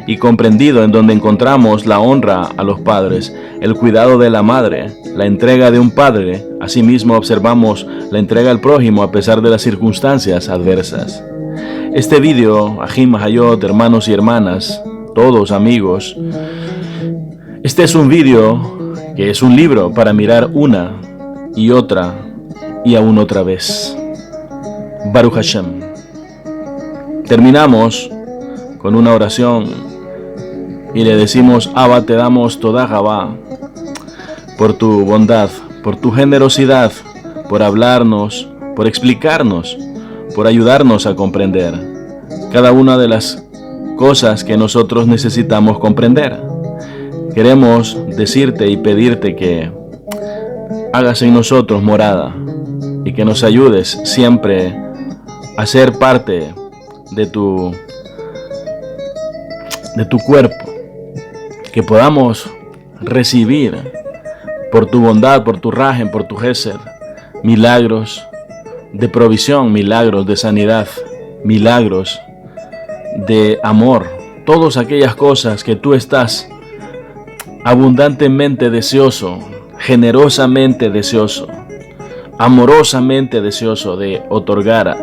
y comprendido, en donde encontramos la honra a los padres. el cuidado de la madre, la entrega de un padre. Asimismo observamos la entrega al prójimo a pesar de las circunstancias adversas. Este video, Ajim Mahayot, hermanos y hermanas, todos amigos, este es un video que es un libro para mirar una y otra y aún otra vez. Baruch Hashem. Terminamos con una oración y le decimos: Abba, te damos toda Gabá por tu bondad, por tu generosidad, por hablarnos, por explicarnos, por ayudarnos a comprender cada una de las cosas que nosotros necesitamos comprender. Queremos decirte y pedirte que hagas en nosotros morada y que nos ayudes siempre a ser parte de tu cuerpo, que podamos recibir por tu bondad, por tu rajem, por tu gesed, milagros de provisión, milagros de sanidad, milagros de amor, todas aquellas cosas que tú estás abundantemente deseoso, generosamente deseoso, amorosamente deseoso de otorgar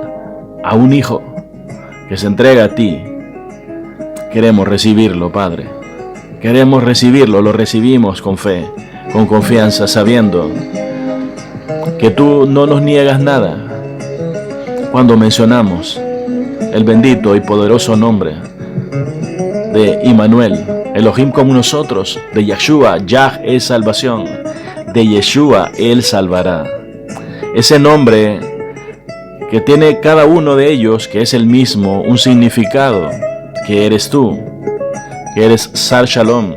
a un hijo que se entrega a ti. Queremos recibirlo, Padre. Queremos recibirlo, lo recibimos con fe, con confianza, sabiendo que tú no nos niegas nada cuando mencionamos el bendito y poderoso nombre de Immanuel, Elohim con nosotros, de Yeshua. Yah es salvación, de Yeshua Él salvará. Ese nombre que tiene cada uno de ellos, que es el mismo, un significado, que eres tú, que eres Sar Shalom,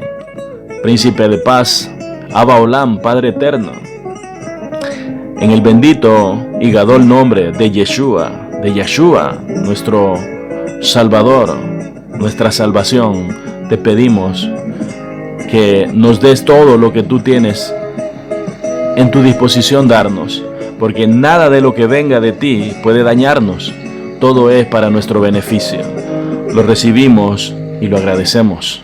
Príncipe de Paz, Abba Olam, Padre Eterno. En el bendito y gadol nombre de Yeshua, nuestro Salvador, nuestra salvación, te pedimos que nos des todo lo que tú tienes en tu disposición darnos, porque nada de lo que venga de ti puede dañarnos, todo es para nuestro beneficio. Lo recibimos y lo agradecemos.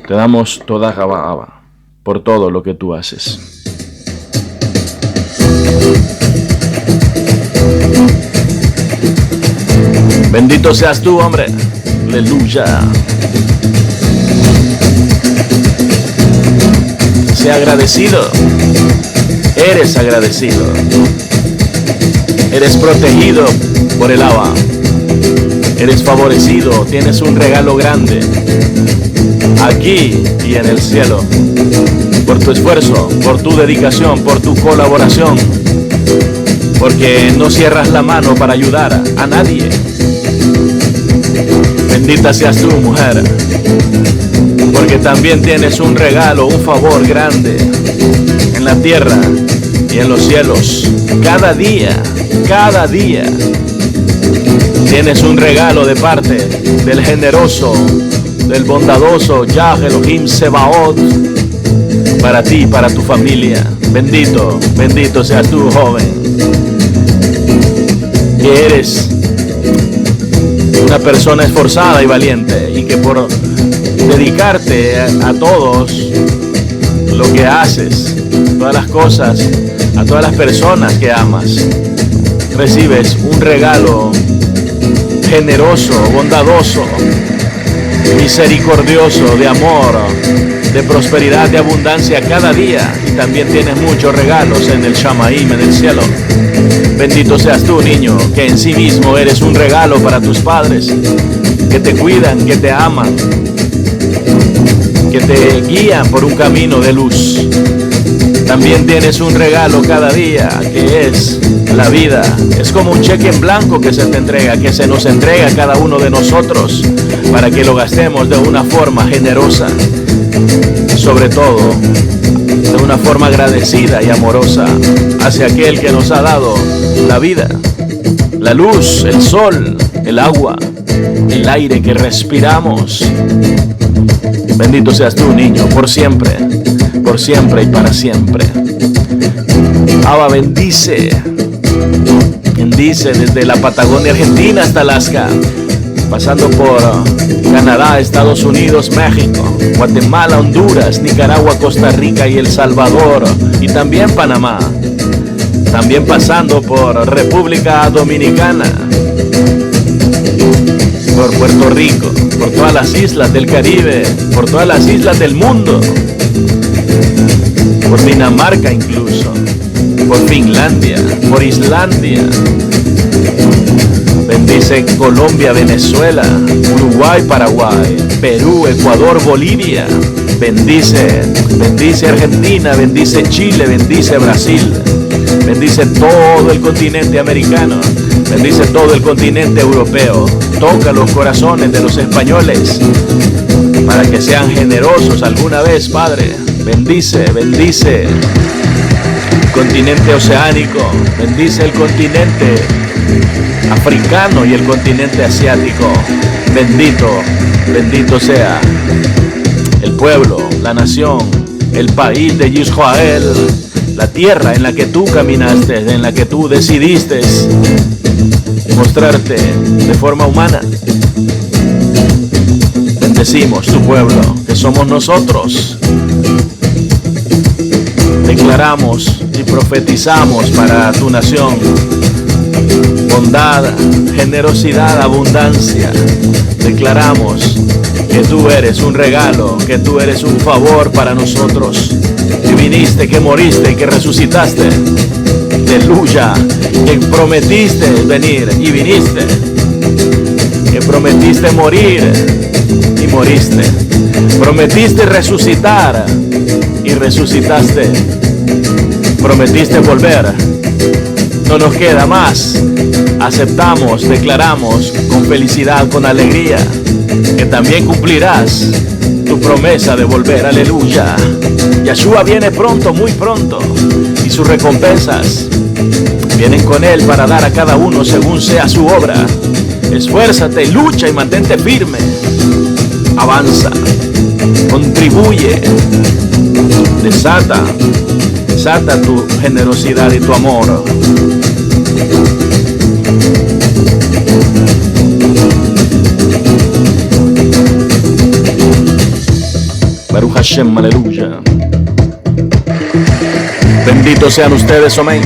Te damos toda Gabá, Abba, por todo lo que tú haces. Bendito seas tú, hombre. Aleluya. Sea agradecido. Eres agradecido. Eres protegido por el Abba. Eres favorecido. Tienes un regalo grande aquí y en el cielo. Por tu esfuerzo, por tu dedicación, por tu colaboración. Porque no cierras la mano para ayudar a nadie. Bendita seas tú, mujer, porque también tienes un regalo, un favor grande en la tierra y en los cielos. Cada día tienes un regalo de parte del generoso, del bondadoso Yah Elohim Sebaot, para ti, para tu familia. Bendito seas tú, joven, que eres una persona esforzada y valiente, y que por dedicarte a todos lo que haces, todas las cosas, a todas las personas que amas, recibes un regalo generoso, bondadoso, misericordioso, de amor, de prosperidad, de abundancia cada día. Y también tienes muchos regalos en el Shamaim, en el cielo. Bendito seas tú, niño, que en sí mismo eres un regalo para tus padres, que te cuidan, que te aman, que te guían por un camino de luz. También tienes un regalo cada día, que es la vida. Es como un cheque en blanco que se te entrega, que se nos entrega a cada uno de nosotros, para que lo gastemos de una forma generosa, sobre todo de una forma agradecida y amorosa hacia aquel que nos ha dado la vida, la luz, el sol, el agua, el aire que respiramos. Bendito seas tú, niño, por siempre y para siempre. Abba, bendice desde la Patagonia Argentina hasta Alaska. pasando por Canadá, Estados Unidos, México, Guatemala, Honduras, Nicaragua, Costa Rica y El Salvador, y también Panamá, también pasando por República Dominicana, por Puerto Rico, por todas las islas del Caribe, por todas las islas del mundo, por Dinamarca incluso, por Finlandia, por Islandia. Bendice Colombia, Venezuela, Uruguay, Paraguay, Perú, Ecuador, Bolivia. Bendice Argentina, bendice Chile, bendice Brasil. Bendice todo el continente americano, bendice todo el continente europeo. Toca los corazones de los españoles para que sean generosos alguna vez, Padre. Bendice el continente oceánico, bendice el continente africano y el continente asiático. Bendito sea el pueblo, la nación, el país de Israel, la tierra en la que tú caminaste, en la que tú decidiste mostrarte de forma humana. Bendecimos tu pueblo, que somos nosotros. Declaramos y profetizamos para tu nación bondad, generosidad, abundancia. Declaramos que tú eres un regalo, que tú eres un favor para nosotros, que viniste, que moriste y que resucitaste. Aleluya, que prometiste venir y viniste, que prometiste morir y moriste, prometiste resucitar y resucitaste, prometiste volver. No nos queda más. Aceptamos, declaramos con felicidad, con alegría, que también cumplirás tu promesa de volver. Aleluya. Yeshua viene pronto, muy pronto, y sus recompensas vienen con él para dar a cada uno según sea su obra. Esfuérzate, lucha y mantente firme. Avanza, contribuye, desata tu generosidad y tu amor. Baruch Hashem, aleluya. Benditos sean ustedes, amén.